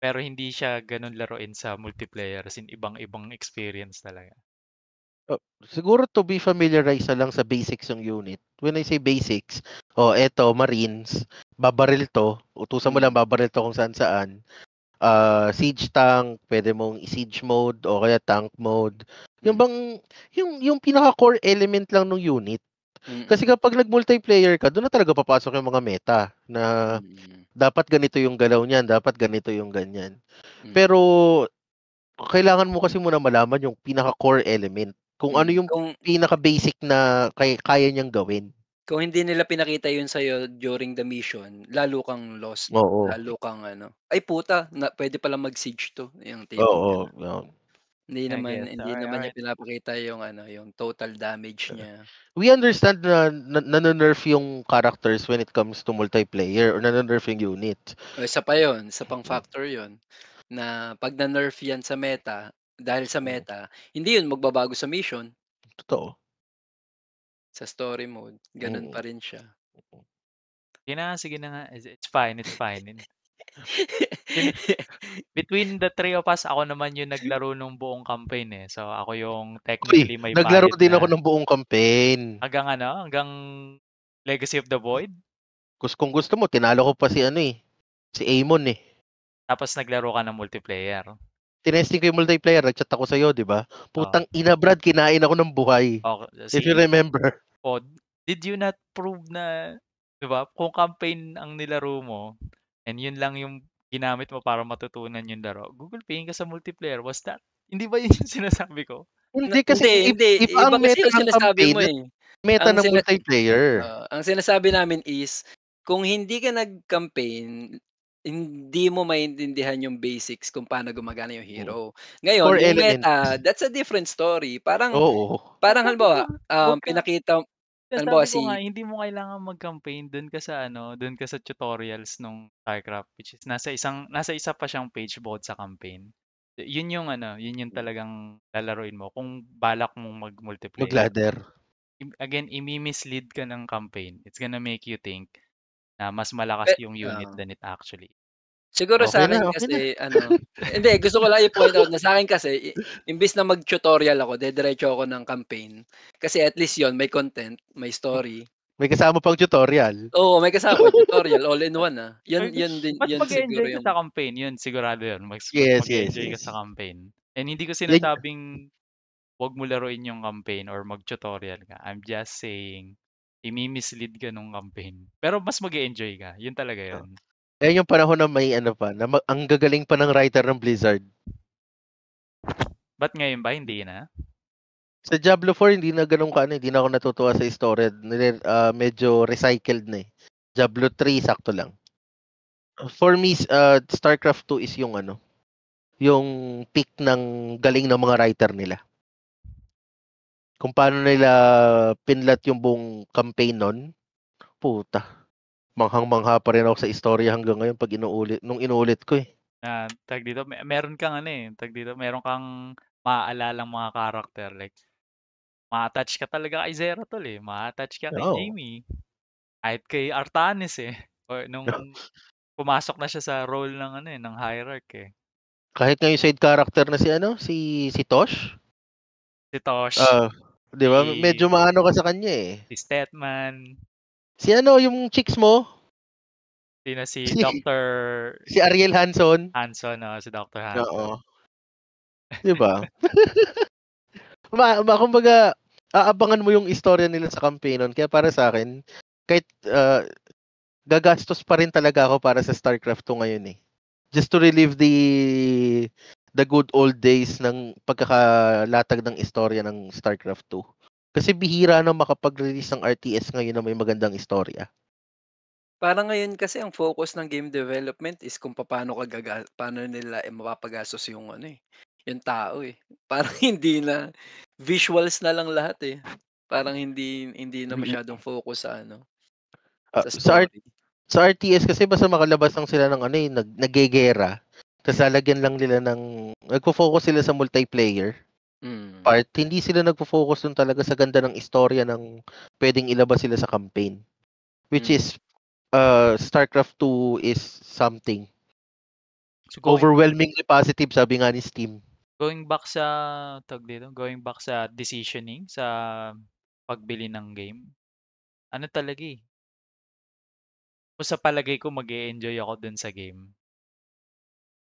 S2: pero hindi siya gano'n laruin sa multiplayer, as in ibang-ibang experience talaga.
S3: Siguro to be familiarize na lang sa basics ng unit. When I say basics, eto Marines, babaril 'to, utusan mo lang
S4: Mm,
S3: babaril 'to kung saan-saan. Siege tank, pwede mong i-siege mode o kaya tank mode. Yung
S4: mm,
S3: bang yung pinaka-core element lang ng unit. Kasi
S4: mm,
S3: kapag nag-multiplayer ka, doon na talaga papasok yung mga meta na
S4: mm,
S3: dapat ganito yung galaw niyan, dapat ganito yung ganyan.
S4: mm,
S3: Pero kailangan mo kasi muna malaman yung pinaka-core element. Kung ano
S4: mm.
S3: yung pinaka-basic na kaya niyang gawin.
S4: Kung hindi nila pinakita yun sa'yo during the mission, lalo kang lost,
S3: Oo.
S4: lalo kang "Ay puta, puwede palang mag-siege 'to." Yung tipong
S3: Oo,
S4: gano'n.
S3: yun.
S4: Hindi
S2: I
S4: naman
S2: guess.
S4: hindi
S2: Alright,
S4: naman niya
S2: alright.
S4: pinapakita yung yung total damage niya.
S3: We understand na nano-nerf yung characters when it comes to multiplayer or nano-nerf yung unit.
S4: O isa pa yun, isa pang factor yun, na 'pag na-nerf yan sa meta, dahil sa
S3: Mm,
S4: meta, hindi yun magbabago sa mission,
S3: totoo.
S4: sa story mode, gano'n
S3: Mm.
S4: pa rin siya.
S2: Sige na nga. It's fine, it's fine. Sin Between the three of us, ako naman yung naglaro nung buong campaign, eh. So, ako yung
S3: Uy,
S2: technically may
S3: naglaro
S2: bayad
S3: din ako
S2: na
S3: ng buong campaign.
S2: hanggang Legacy of the Void.
S3: Kung gusto mo, tinalo ko pa si Amon eh.
S2: Tapos naglaro ka ng multiplayer.
S3: Tinesting ko yung multiplayer, nag-chat ako sa'yo, di ba?
S2: Oh,
S3: Putang ina, Brad, kinain ako ng buhay. If you remember.
S2: oh, did you not prove na, 'di ba? Kung campaign ang nilaro mo and yun lang yung ginamit mo para matutunan yung laro, Google Paying ka sa multiplayer. Hindi ba yun yung sinasabi ko?
S3: Hindi kasi
S4: Hindi, hindi,
S3: iba
S4: iba
S3: ang
S4: kasi
S3: meta
S4: yung
S3: ng
S4: sinasabi
S3: campaign
S4: mo,
S3: at
S4: eh.
S3: meta
S4: Ang
S3: ng multiplayer.
S4: ang sinasabi namin is, kung hindi ka nag-campaign, hindi mo maintindihan yung basics kung paano gumagana yung
S3: Mm.
S4: hero. Ngayon,
S3: Core
S4: yung
S3: elements.
S4: meta, that's a different story. Parang
S3: Oo.
S4: parang
S2: Sabi ko,
S4: halimbawa,
S2: wag ka
S4: halimbawa
S2: Sinasabi ko nga
S4: si
S2: hindi mo kailangang mag-campaign dun ka sa tutorials nung StarCraft, which is nasa isa pa siyang page bukod sa campaign. Yun yung talagang lalaruin mo kung balak mong mag-multiplayer.
S3: Mag-ladder.
S2: Again, imi-mislead ka ng campaign. It's gonna make you think na mas malakas
S4: pe
S2: yung unit
S4: oo.
S2: than it actually.
S4: Siguro
S3: Okay na,
S4: sa'kin
S3: okay na.
S4: kasi hindi, gusto ko lang i-point out na sa'kin kasi imbes na mag-tutorial ako, didiretso ako ng campaign. Kasi at least yun may content, may story.
S3: May kasama pang tutorial.
S4: Oo, may kasama tutorial, all in one, Yun
S2: Ay,
S4: yun din
S2: mas
S4: yun siguro
S2: mag-e-enjoy ka
S4: yung
S2: sa campaign, yun sigurado yun. Mas
S3: Yes, yes,
S2: mag-e-enjoy ka
S3: yes.
S2: sa campaign. And hindi ko
S3: Yan,
S2: sinasabing 'wag mo laruin yung campaign or mag-tutorial ka. I'm just saying, imi-mislead ka nung campaign. Pero mas mag-e-enjoy ka, yun talaga yun.
S3: Ayan yung panahon na may ano pa, na ang gagaling pa ng writer ng Blizzard.
S2: Ba't ngayon ba hindi na?
S3: Sa Diablo 4, hindi na ganun ka, hindi na ako natutuwa sa story. Medyo recycled na eh. Diablo 3, sakto lang. For me, StarCraft 2 is yung ano, yung peak ng galing ng mga writer nila. Kung paano nila pinlat yung buong campaign nun, puta. Manghang-mangha pa rin ako sa istorya hanggang ngayon pag inuulit ko eh.
S2: Tag dito, meron kang meron kang maaalalang mga character like ma-attach ka talaga kay Zero tol eh. Ma-attach ka kay
S3: Oo.
S2: Jamie. Kahit kay Artanis eh. O, nung pumasok na siya sa role ng ng hierarch eh.
S3: Kahit nga yung side character na si ano, si Tosh.
S2: Si Tosh,
S3: 'Di ba? Medyo maano ka sa kanya eh.
S2: si Stetman,
S3: Si ano, yung chicks mo?
S2: si
S3: Si,
S2: Dr.
S3: si Ariel Hanson.
S2: Hanson, si Dr. Hanson.
S3: Oo. 'Di ba? Kumbaga, aabangan mo yung istorya nila sa campaign nun. Kaya para sa akin, kahit gagastos pa rin talaga ako para sa StarCraft 2 ngayon eh. Just to relive the good old days ng pagkakalatag ng istorya ng StarCraft 2. Kasi bihira na makapag-release ng RTS ngayon na may magandang istorya.
S4: Parang ngayon kasi ang focus ng game development is kung paano paano nila mapapagastos yung yung tao eh. Parang hindi na visuals na lang lahat eh. Parang hindi na masyadong focus sa sa
S3: Sa
S4: story.
S3: sa RTS kasi basta makalabas lang sila ng naggegera. Tapos lalagyan lang nila ng nagfo-focus sila sa multiplayer part. Hindi sila nagfo-focus dun talaga sa ganda ng istorya ng pwedeng ilabas sila sa campaign. Which is StarCraft 2 is something.
S2: So
S3: Overwhelmingly positive, sabi nga ni Steam.
S2: going back sa going back sa decisioning sa pagbili ng game. Ano talaga eh. Kung sa palagay ko mag-e-enjoy ako dun sa game.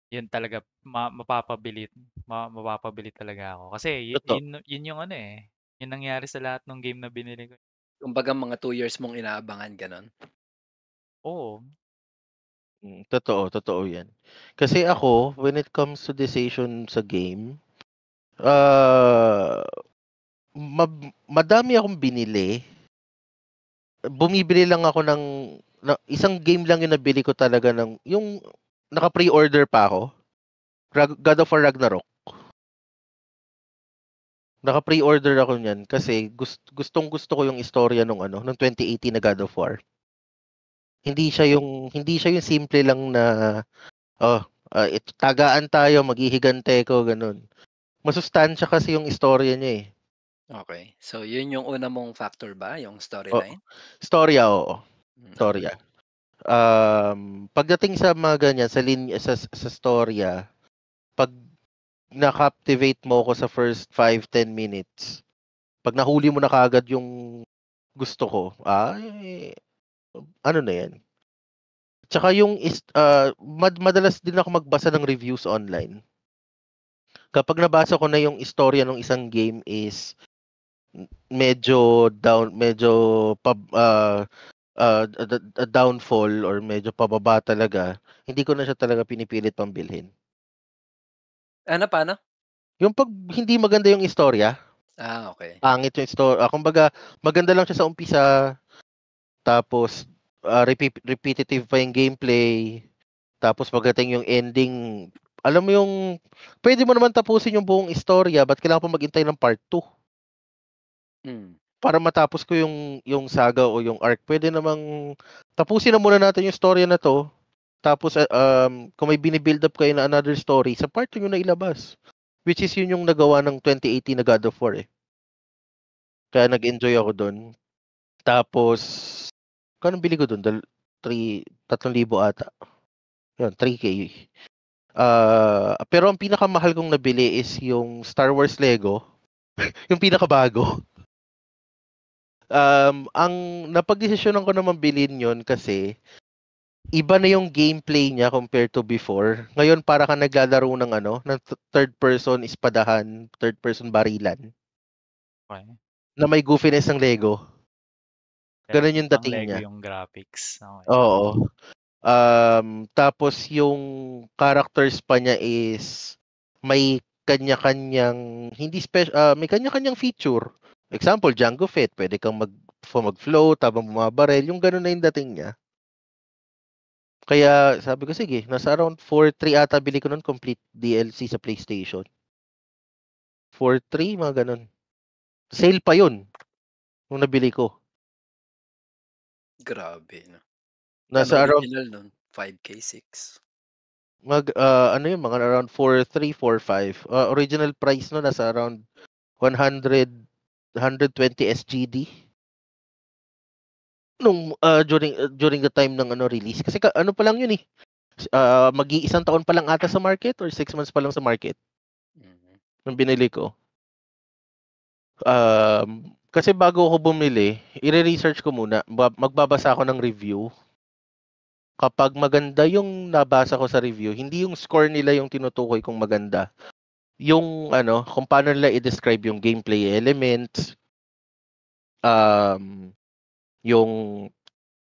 S2: Yun talaga mapapabili talaga ako. Kasi
S3: Totoo.
S2: yun yung yun nangyari sa lahat ng game na binili ko.
S4: Kumbaga mga 2 years mong inaabangan gano'n.
S2: Oo.
S3: Totoo 'yan. Kasi ako, when it comes to decision sa game, madami akong binili. Bumibili lang ako ng isang game lang yung nabili ko talaga yung naka-pre-order pa ako. God of War Ragnarok. Naka-pre-order ako niyan kasi gustong-gusto ko yung istorya nung 2018 na God of War. Hindi siya yung simple lang na tagaan tayo, maghihigante ko ganun. Masustansya kasi yung istorya niya eh.
S4: Okay. So yun yung una mong factor ba, yung
S3: Oh,
S4: storyline?
S3: storya, oo.
S4: Okay.
S3: Storya. Pagdating sa mga ganyan sa linya sa storya, pag na-captivate mo ako sa first 5-10 minutes, pag nahuli mo na kaagad yung gusto ko, ano na yan. Tsaka madalas din ako magbasa ng reviews online. Kapag nabasa ko na yung istorya ng isang game is medyo downfall or medyo pababa talaga, hindi ko na siya talaga pinipilit pang bilhin.
S4: Paano?
S3: Yung pag hindi maganda yung istorya,
S4: Okay.
S3: pangit yung story. Kumbaga, maganda lang siya sa umpisa, tapos repetitive pa yung gameplay, tapos pagdating yung ending, alam mo yung, pwede mo naman tapusin yung buong istorya, ba't kailangan pa maghintay ng part 2? Para matapos ko yung saga o yung arc, pwede namang tapusin na muna natin yung storya na to. Tapos kung may binibuild up kayo na another story, sa part 2 na ilabas. Which is yun yung nagawa ng 2018 na God of War eh. Kaya nag-enjoy ako doon. Tapos, kano bili ko doon? 3,000 ata. Yun, 3K. Pero ang pinakamahal kong nabili is yung Star Wars Lego. Yung pinakabago. Ang napagdesisyonan ko naman bilhin yon kasi iba na yung gameplay niya compared to before. Ngayon para kang naglalaro ng ng third person espadahan, third person barilan.
S2: Okay.
S3: Na may goofiness ng Lego.
S2: Pero
S3: Ganun yung
S2: pang
S3: dating
S2: Lego
S3: niya.
S2: yung graphics. Okay.
S3: Oo. Tapos yung characters pa niya is may kanya-kanyang may kanya-kanyang feature. Example, Jango Fett, pwede kang mag-float habang bumabarel, yung gano'n na yung dating niya. Kaya sabi ko, sige, nasa around 4.3 ata bili ko nun complete DLC sa PlayStation. 4.3, mga ganun. Sale pa yun nung nabili ko.
S4: Grabe, no?
S3: Nasa around,
S4: Original nun, 5K, 6.
S3: ano yun, mga around 4.3, 4.5. Original price no, nasa around 100, 120 SGD. Nung during the time ng release. Kasi ano pa lang yun eh. Mag-iisang taon pa lang ata sa market or 6 months pa lang sa market nung binili ko. Kasi bago ako bumili, i-research ko muna. Magbabasa ako ng review. Kapag maganda yung nabasa ko sa review, hindi yung score nila yung tinutukoy kung maganda. Yung kung paano nila i-describe yung gameplay elements, yung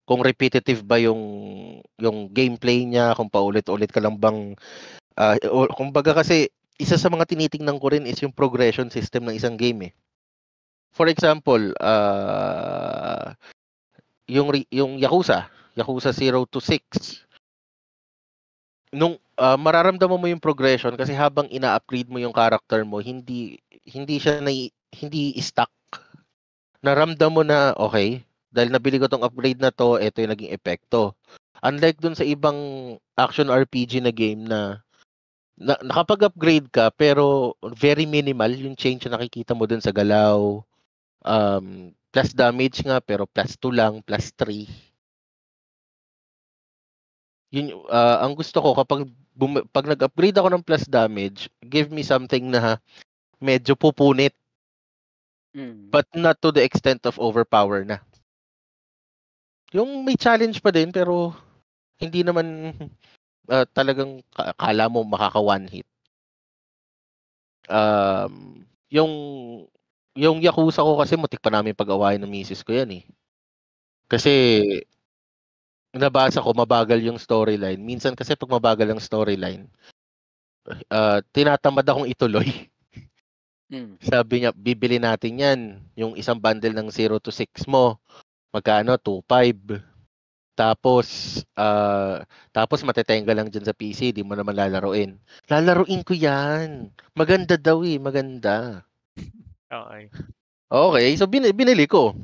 S3: kung repetitive ba yung gameplay niya, kung paulit-ulit ka lang bang kumbaga kasi isa sa mga tinitingnan ko rin is yung progression system ng isang game eh. For example, yung Yakuza 0 to 6. Nung mararamdaman mo yung progression kasi habang ina-upgrade mo yung character mo, hindi siya hindi stuck. Naramdam mo na okay, dahil nabili ko tong upgrade na to, ito yung naging epekto. Unlike dun sa ibang action RPG na game na nakapag-upgrade ka pero very minimal yung change na nakikita mo dun sa galaw. Plus damage nga pero plus 2 lang, plus 3. Yun ang gusto ko kapag pag nag-upgrade ako ng plus damage, give me something na medyo pupunit but not to the extent of overpower na. Yung may challenge pa din pero hindi naman talagang kala mo makaka one hit. Yung Yakuza ko kasi mutik pa namin pag-awayan ng misis ko yan eh. Kasi nabasa ko mabagal yung storyline. Minsan kasi pag mabagal ang storyline, tinatamad akong ituloy. Sabi niya, bibili natin yan. Yung isang bundle ng 0 to 6 mo. Magkano? 2.5. Tapos matetenga lang dyan sa PC. Di mo naman lalaruin. Lalaruin ko yan. Maganda daw eh. Maganda.
S2: Okay.
S3: Okay. So, binili ko.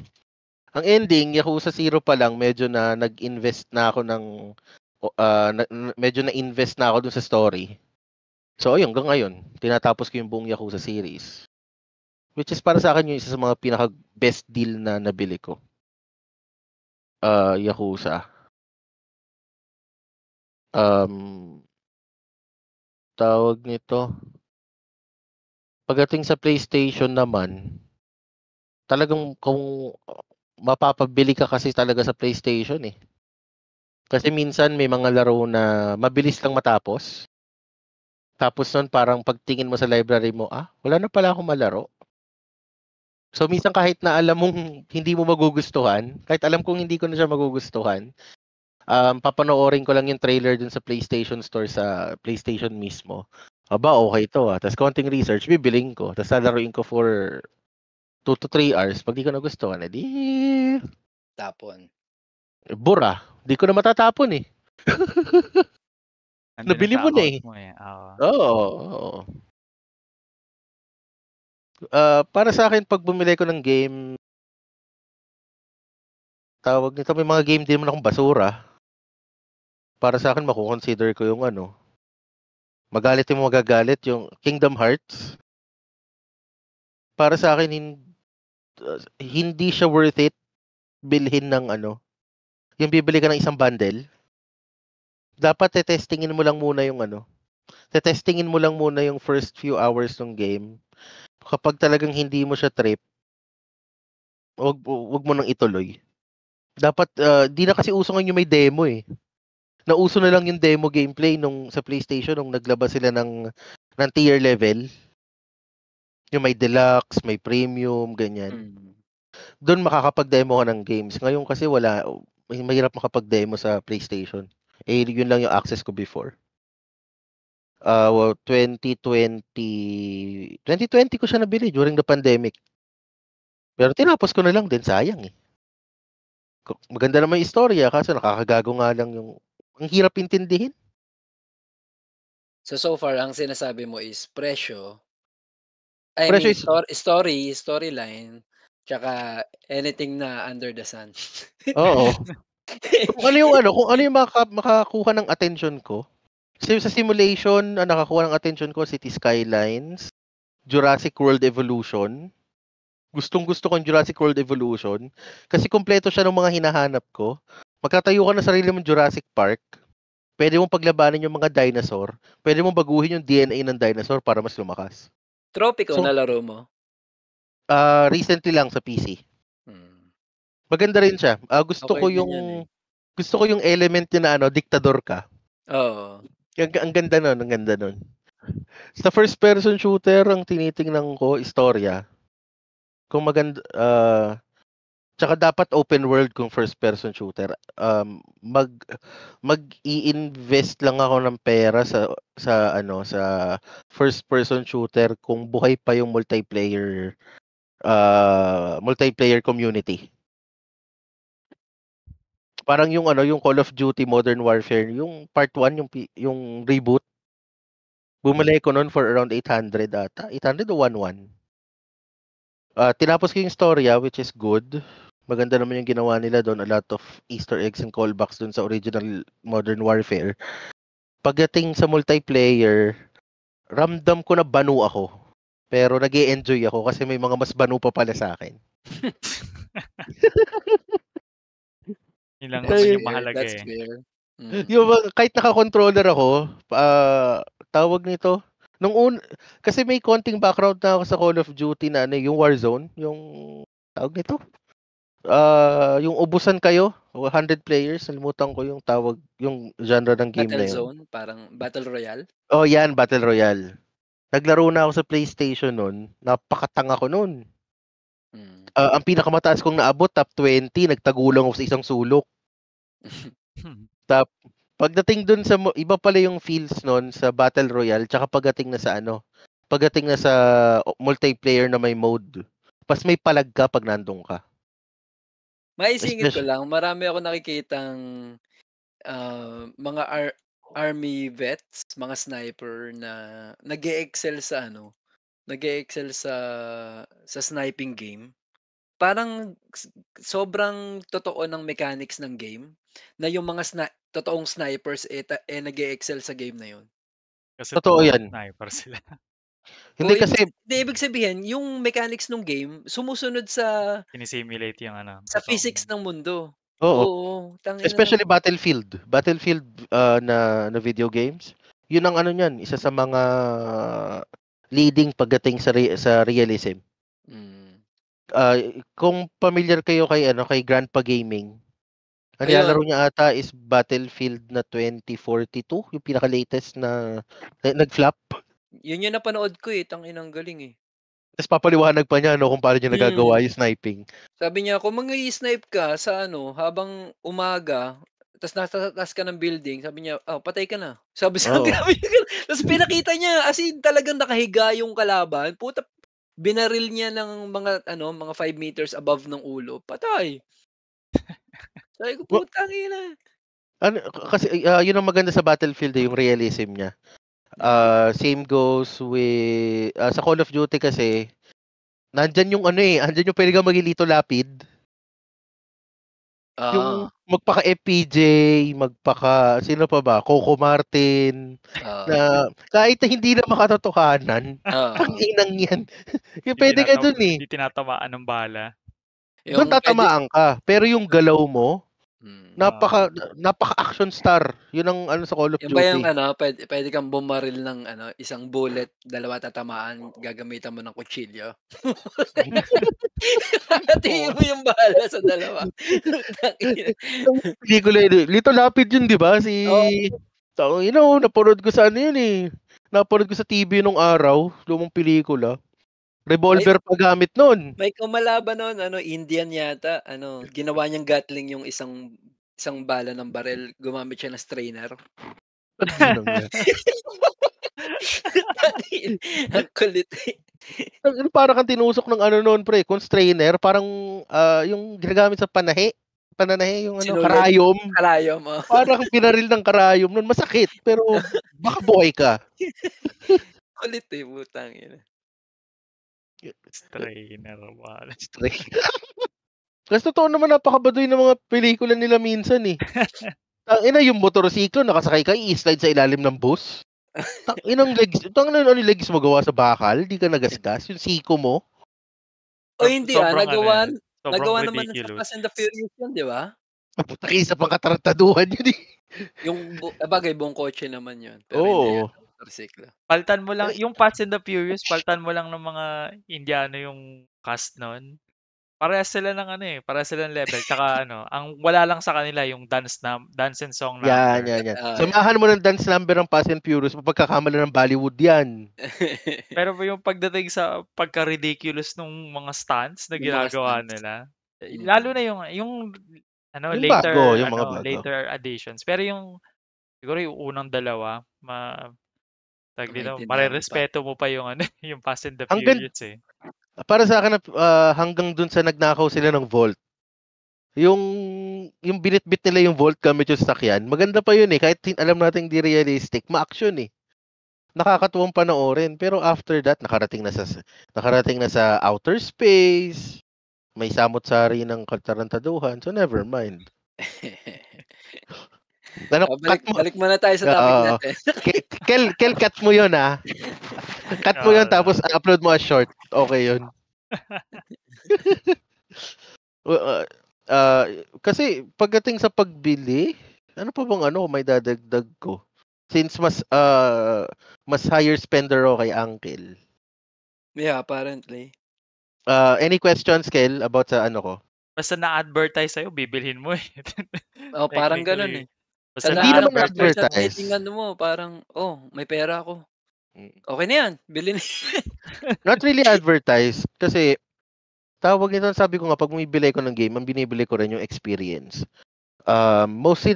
S3: Ang ending, Yakuza 0 pa lang, medyo na nag-invest na ako medyo na-invest na ako dun sa story. So, ayun, hanggang ngayon, tinatapos ko yung buong Yakuza series. Which is para sa akin yung isa sa mga pinaka-best deal na nabili ko. Yakuza. Tawag nito. Pagdating sa PlayStation naman, talagang kung mapapabili ka kasi talaga sa PlayStation eh. Kasi minsan may mga laro na mabilis lang matapos. Tapos nun parang pagtingin mo sa library mo, wala na pala akong malaro. So minsan kahit na alam mong hindi mo magugustuhan, kahit alam kong hindi ko na siya magugustuhan, papanoorin ko lang yung trailer dun sa PlayStation Store sa PlayStation mismo. Aba, okay to Tapos konting research, bibiling ko. Tapos lalaruin ko for 2 to 3 hours. Pag di ko nagustuhan, edi
S4: Tapon.
S3: bura. Di ko na matatapon eh. Nabili mo na eh.
S2: Mo eh.
S3: Oo. Para sa akin, pag bumili ko ng game, tawag nito, may mga game din naman akong basura. Para sa akin, makukonsider ko yung magalit yung magagalit, yung Kingdom Hearts. Para sa akin, hindi siya worth it bilhin ng yung bibili ka ng isang bundle. Dapat testingin mo lang muna yung testingin mo lang muna yung first few hours ng game. Kapag talagang hindi mo siya trip, wag mo nang ituloy. Dapat di na kasi uso ngayon yung may demo eh. Nauso na lang yung demo gameplay nung sa PlayStation nung naglabas sila ng tier level. Yung may deluxe, may premium, ganyan. Doon makakapag-demo ka ng games. Ngayon kasi wala, mahirap makapag-demo sa PlayStation. Eh, yun lang yung access ko before. 2020 ko siya nabili during the pandemic. Pero tinapos ko na lang din, sayang eh. Maganda naman yung istorya kaso nakakagago nga lang yung ang hirap intindihin.
S4: So far ang sinasabi mo is presyo, I
S3: Presyo
S4: mean
S3: is
S4: storyline, tsaka anything na under the sun.
S3: oo. Kung ano yung makakuha ng attention ko. Sa simulation, ang nakakuha ng attention ko, City Skylines, Jurassic World Evolution. Gustong-gusto ko yung Jurassic World Evolution kasi kumpleto siya ng mga hinahanap ko. Magtatayo ka ng sarili mong Jurassic Park. Pwede mong paglabanan yung mga dinosaur. Pwede mong baguhin yung DNA ng dinosaur para mas lumakas.
S4: Tropico
S3: So,
S4: nalaro mo?
S3: recently lang sa PC.
S4: Hmm.
S3: Maganda rin siya. Gusto
S4: Okay
S3: ko
S4: din yan eh.
S3: yung element niya na diktador ka.
S4: Oo.
S3: Ang ganda nun. Sa first person shooter, ang tinitingnan ko, istorya. Kung maganda, tsaka dapat open world kung first person shooter. Mag-i-invest lang ako ng pera sa first person shooter kung buhay pa yung multiplayer community. Parang yung Call of Duty Modern Warfare, yung part 1, yung reboot. Bumili ko noon for around 800 ata. 800 o 1,1. Tinapos ko yung storya, which is good. Maganda naman yung ginawa nila doon. A lot of Easter eggs and callbacks doon sa original Modern Warfare. Pagdating sa multiplayer, ramdam ko na banu ako. Pero nag-e-enjoy ako kasi may mga mas banu pa pala sa akin.
S2: Yun lang
S4: That's
S2: naman
S3: Kaya,
S2: yung
S4: fair,
S2: mahalaga
S4: that's
S2: eh.
S4: fair.
S3: kahit naka-controller ako, tawag nito, kasi may konting background na ako sa Call of Duty na yung Warzone, yung tawag nito. Yung ubusan kayo, 100 players, nalimutan ko yung tawag, yung genre ng game na yun.
S4: Battlezone, parang Battle Royale?
S3: Oh, yan, Battle Royale. Naglaro na ako sa PlayStation noon, napakatanga ko noon. Ang pinakamataas kong naabot, top 20, nagtagulang ako sa isang sulok. Pagdating dun iba pala yung feels noon sa Battle Royale, tsaka pagdating na sa multiplayer na may mode. Pas may palag ka pag nandun ka.
S4: Maisingit ko
S3: Especially,
S4: lang, marami ako nakikitang mga army vets, mga sniper na nag-e-excel sa sniping game. Parang sobrang totoo ng mechanics ng game na yung mga totoong snipers nag-e-excel sa game na yun.
S2: Kasi
S3: totoo
S2: totoong
S3: yan.
S2: sniper sila.
S3: Hindi kasi,
S4: Ibig sabihin yung mechanics ng game sumusunod sa
S2: Sinisimulate yung
S4: physics
S2: totoong
S4: ng mundo.
S3: oo.
S4: Oo, tangina.
S3: Especially Battlefield. Battlefield na video games. Yun ang niyan, isa sa mga leading pagdating sa realism. Kung familiar kayo kay Grandpa Gaming, ang
S4: Ayun,
S3: nilalaro niya ata is Battlefield na 2042, yung pinaka-latest na nag-flop.
S4: yun yung napanood ko tanginang galing eh.
S3: Tapos papaliwanag pa niya kung paano niya nagagawa yung sniping.
S4: Sabi niya kung mag-i-snipe ka sa habang umaga, tas nasa taas ka ng building, sabi niya, patay ka na." Sabi
S3: Oo.
S4: niya tas pinakita niya as in talagang nakahiga yung kalaban, puta binaril niya ng mga 5 meters above ng ulo, patay. Sabi ko,
S3: Wa-
S4: "Putang ina."
S3: Kasi yun ang maganda sa Battlefield yung realism niya. Same goes with sa Call of Duty kasi nandyan yung andyan yung pwede kang maging lapid. Yung magpaka-FPJ, sino pa ba? Coco Martin, na kahit na hindi na makatotohanan, ang inang yan. Yung pwede ka dun eh.
S2: Hindi tinatamaan ng bala.
S3: Doon
S4: Yung pwede
S3: tatamaan ka. Pero yung galaw mo,
S2: Oo.
S3: napaka-action star. Yun ang sa Call of
S4: Yun ba yung
S3: Duty.
S4: pwede kang bumaril ng isang bullet, dalawa tatamaan, gagamitan mo ng kutsilyo? Hahatiin mo yung bala sa dalawa. Tangina.
S3: Pelikula yun eh. Lito Lapid yun, di ba? Napanood ko sa yun eh. Napanood ko sa TV nung araw, lumang pelikula.
S4: May
S3: Revolver pa gamit nun.
S4: may kumalaban nun Indian yata, ginawa niyang Gatling yung isang isang bala ng barel, gumamit siya ng strainer.
S3: Ginang yan.
S4: Ang kulit
S3: Parang kang tinusok ng ano noon, pre, constrainer, parang yung ginagamit sa pananahe, yung ano,
S4: Sinulit.
S3: karayom.
S4: Karayom,
S3: Parang pinaril ng karayom noon, masakit, pero baka buhay ka.
S4: Kulit putang ina.
S2: Strainer, wala.
S3: Kasi totoo naman napakabaduy ng mga pelikula nila minsan eh. Tangina yung motorsiklo, nakasakay ka, i-slide sa ilalim ng bus. Tanginang legs, ano legs mo gawa sa bakal, di ka nagasgas, yung siko mo.
S4: Hindi
S2: Sobrang
S4: nagawa
S2: sobrang
S4: naman sa
S2: ridiculous.
S4: Fast and the Furious yun, di ba?
S3: Isa pang katarantaduhan yun eh.
S4: Yung bagay buong kotse naman yun, pero hindi
S3: Oo.
S4: motorsiklo.
S2: Paltan mo lang yung Fast and the Furious, paltan mo lang ng mga Indiano yung cast nun. Parehas sila ng parehas sila ng level. Tsaka ang wala lang sa kanila yung dance and song number.
S3: Yan. Samahan mo ng dance number ng Fast and Furious, mapagkakamala ng Bollywood yan.
S2: Pero yung pagdating sa pagka-ridiculous nung mga stunts na
S4: Yung mga
S2: ginagawa
S4: stunts.
S2: nila, lalo na yung
S3: Yung
S2: later
S3: bago, yung mga bago.
S2: later additions. Pero siguro yung unang dalawa, marerespeto mo pa yung yung Fast and the Furious eh.
S3: Para sa akin hanggang dun sa nagnakaw sila ng Volt. Yung binitbit nila yung Volt gamit yung sakyan, maganda pa yun eh, kahit alam natin hindi realistic, ma-action eh. Nakakatuwang panoorin, pero after that nakarating na sa outer space, may samot-sari ng katarantaduhan, so never mind.
S4: Balik muna tayo sa topic natin.
S3: Kel, cut mo yun ah. Cut mo yun tapos upload mo as short. Okay yun. Kasi pagdating sa pagbili, ano pa bang may dadagdag ko? Since mas higher spender ako kay Uncle.
S4: Yeah, apparently.
S3: Any questions, Kel, about sa ko?
S2: Basta na-advertise sa'yo, bibilhin mo eh.
S4: Parang ganun eh.
S2: Basta
S3: Hindi naman advertise.
S4: Tingnan mo, parang, may pera ako. Okay na yan, bilhin.
S3: Not really advertise, kasi tawag nito, sabi ko nga, pag bumibili ko ng game, ang binibili ko rin yung experience. Mostly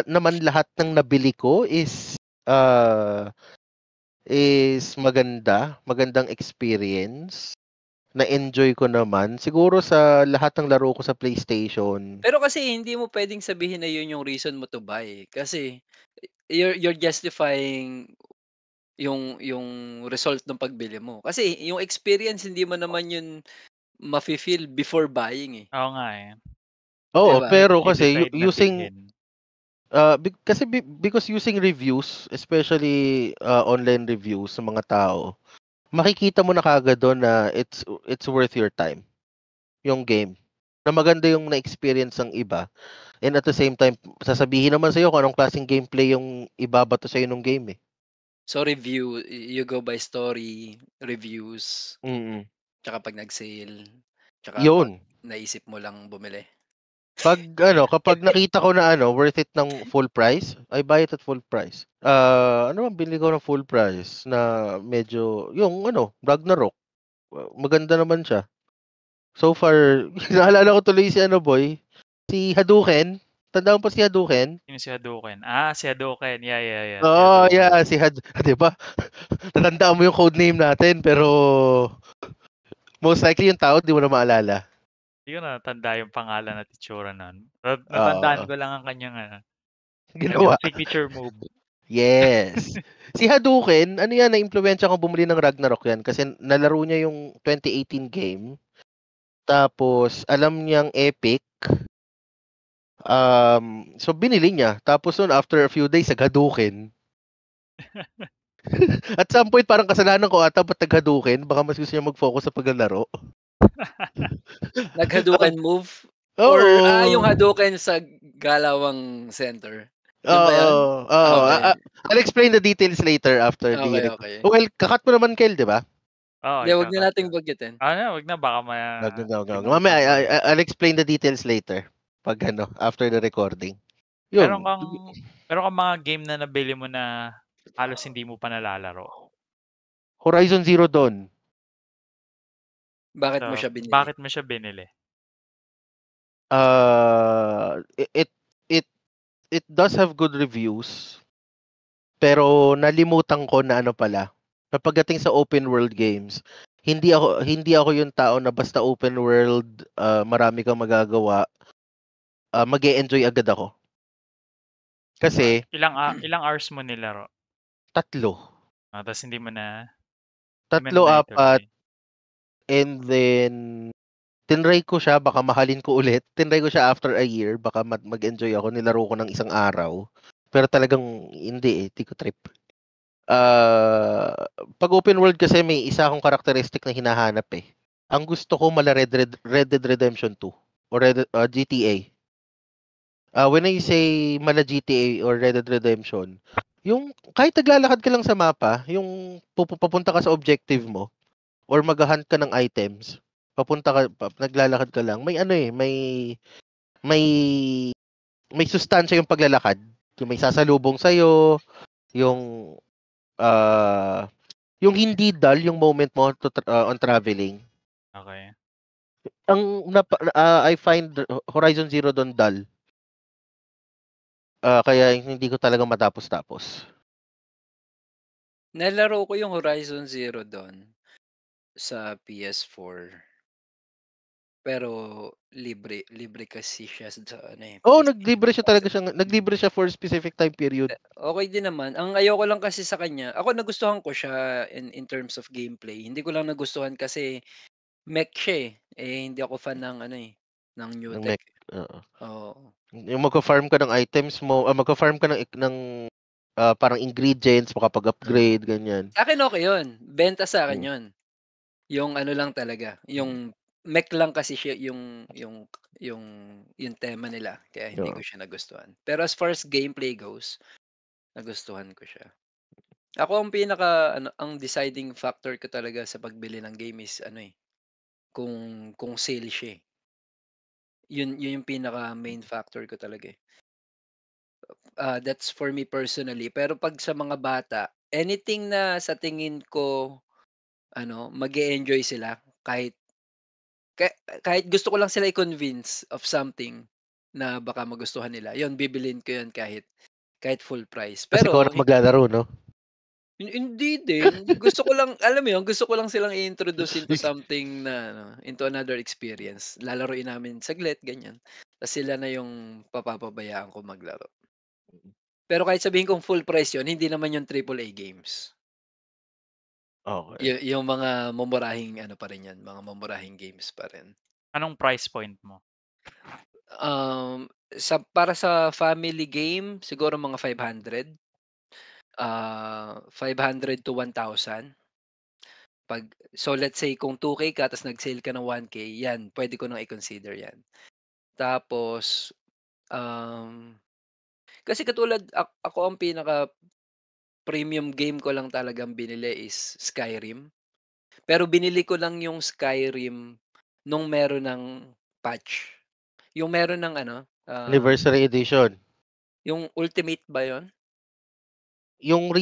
S3: naman lahat ng nabili ko is magandang experience. Na-enjoy ko naman. Siguro sa lahat ng laro ko sa PlayStation.
S4: Pero kasi hindi mo pwedeng sabihin na yun yung reason mo to buy. Kasi you're justifying yung result ng pagbili mo. Kasi yung experience hindi mo naman yun mafe-feel before buying eh.
S2: Oo nga eh.
S3: Oo,
S4: diba?
S3: pero kasi because using reviews, especially online reviews ng mga tao, makikita mo na kagad doon na it's worth your time yung game. Na maganda yung na-experience ng iba. And at the same time, sasabihin naman sa'yo kung anong klaseng gameplay yung ibabato sa'yo ng game eh.
S4: So review, you go by story, reviews, tsaka pag nag-sale, tsaka
S3: yun.
S4: Naisip mo lang bumili.
S3: Kapag nakita ko na worth it ng full price, I buy it at full price. Bili ko ng full price na medyo yung Ragnarok. Maganda naman siya. So far, naalala ko tuloy si si Hadouken. Tandaan mo pa si Hadouken?
S2: Yung si Hadouken. Si Hadouken. Yeah.
S3: Oh, yeah, si di ba? Natandaan mo yung code name natin, pero most likely yung tao di mo na maalala.
S2: Hindi ko natanda yung pangalan at itsura nun. Natandaan ko lang ang kanyang
S3: ginawa.
S2: Signature move.
S3: Yes. Si Hadouken, na-impluwensya kong bumili ng Ragnarok yan kasi nalaro niya yung 2018 game. Tapos, alam niyang epic. So, binili niya. Tapos nun, after a few days, nag-Hadouken. At some point, parang kasalanan ko ata ba't nag-Hadouken? Baka mas gusto niya mag-focus sa paglalaro.
S4: Nag-Hadouken move?
S3: Oh.
S4: Or yung Hadouken sa Galawang Center?
S3: I'll explain the details later after the
S4: okay.
S3: Well, kakat mo naman, Kel, di ba?
S4: Huwag na nating bagyatin.
S2: Huwag na, baka
S3: mamaya, I'll explain the details later. Pag after the recording. Yun.
S2: Meron kang mga game na nabili mo na halos hindi mo pa nalalaro?
S3: Horizon Zero Dawn.
S4: Bakit mo siya binili?
S3: It it does have good reviews. Pero nalimutan ko na ano pala. Na pagdating sa open world games, hindi ako yung tao na basta open world, marami kang magagawa, mag-e-enjoy agad ako. Kasi
S2: Ilang hours mo nilaro?
S3: 3.
S2: Tapos hindi mo na
S3: 3, 4, and then tinry ko siya, baka mahalin ko ulit. Tinry ko siya after a year, baka mag-enjoy ako. Nilaro ko ng isang araw. Pero talagang hindi di ko trip. Pag open world kasi may isa akong characteristic na hinahanap eh. Ang gusto ko mala Red Dead Redemption 2 or GTA. When I say mala GTA or Red Dead Redemption, yung kahit naglalakad ka lang sa mapa, yung papunta ka sa objective mo or mag-hunt ka ng items, naglalakad ka lang, may ano eh, may may sustansya yung paglalakad. Yung may sasalubong sa'yo, yung yung hindi dull yung moment mo on traveling.
S2: Okay.
S3: I find Horizon Zero Dawn dull. Kaya hindi ko talaga matapos-tapos.
S4: Nalaro ko yung Horizon Zero Dawn sa PS4. Pero libre kasi siya sa ano eh,
S3: Oo,
S4: PlayStation.
S3: naglibre siya for specific time period.
S4: Okay din naman. Ang ayoko lang kasi sa kanya, ako nagustuhan ko siya in terms of gameplay. Hindi ko lang nagustuhan kasi mech siya eh. Hindi ako fan ng ano eh, ng new
S3: Ng
S4: tech.
S3: mech. Oo.
S4: Oo.
S3: Yung magfa-farm ka ng items mo, magfa-farm ka ng parang ingredients, makapag-upgrade, ganyan.
S4: Sa akin okay yun. Benta sa akin
S3: Mm.
S4: yun. Yung ano lang talaga, yung mech lang kasi siya yung tema nila kaya hindi ko
S3: Oo.
S4: siya nagustuhan. Pero as far as gameplay goes, nagustuhan ko siya. Ako ang pinaka ano, ang deciding factor ko talaga sa pagbili ng game is ano eh, kung sale siya eh. Yun yung pinaka main factor ko talaga eh. That's for me personally. Pero 'pag sa mga bata, anything na sa tingin ko ano, mag-e-enjoy sila kahit kahit gusto ko lang sila i-convince of something na baka magustuhan nila, yun bibilhin ko yun kahit full price.
S3: Kasi ikaw
S4: Pero
S3: na maglalaro, no?
S4: hindi din, gusto ko lang alam mo yun, gusto ko lang silang i-introduce into something na ano, into another experience. Lalaruin namin saglit ganyan, ta's sila na yung papapabayaan ko maglaro. Pero kahit sabihin kong full price yun, hindi naman yung AAA games.
S3: Okay.
S4: Yung mga mumurahing ano pa rin yan, mga mumurahing games pa rin.
S2: Anong price point mo?
S4: Para sa family game, siguro mga 500. 500 to 1,000. So let's say kung 2K ka ta's nag-sale ka ng 1K, 'yan puwede ko nang i-consider 'yan. Tapos, kasi katulad ako ang pinaka-premium game ko lang talagang binili is Skyrim. Pero binili ko lang yung Skyrim nung meron ng patch. Yung meron ng ano,
S3: Anniversary edition.
S4: yung Ultimate ba yun?
S3: Yung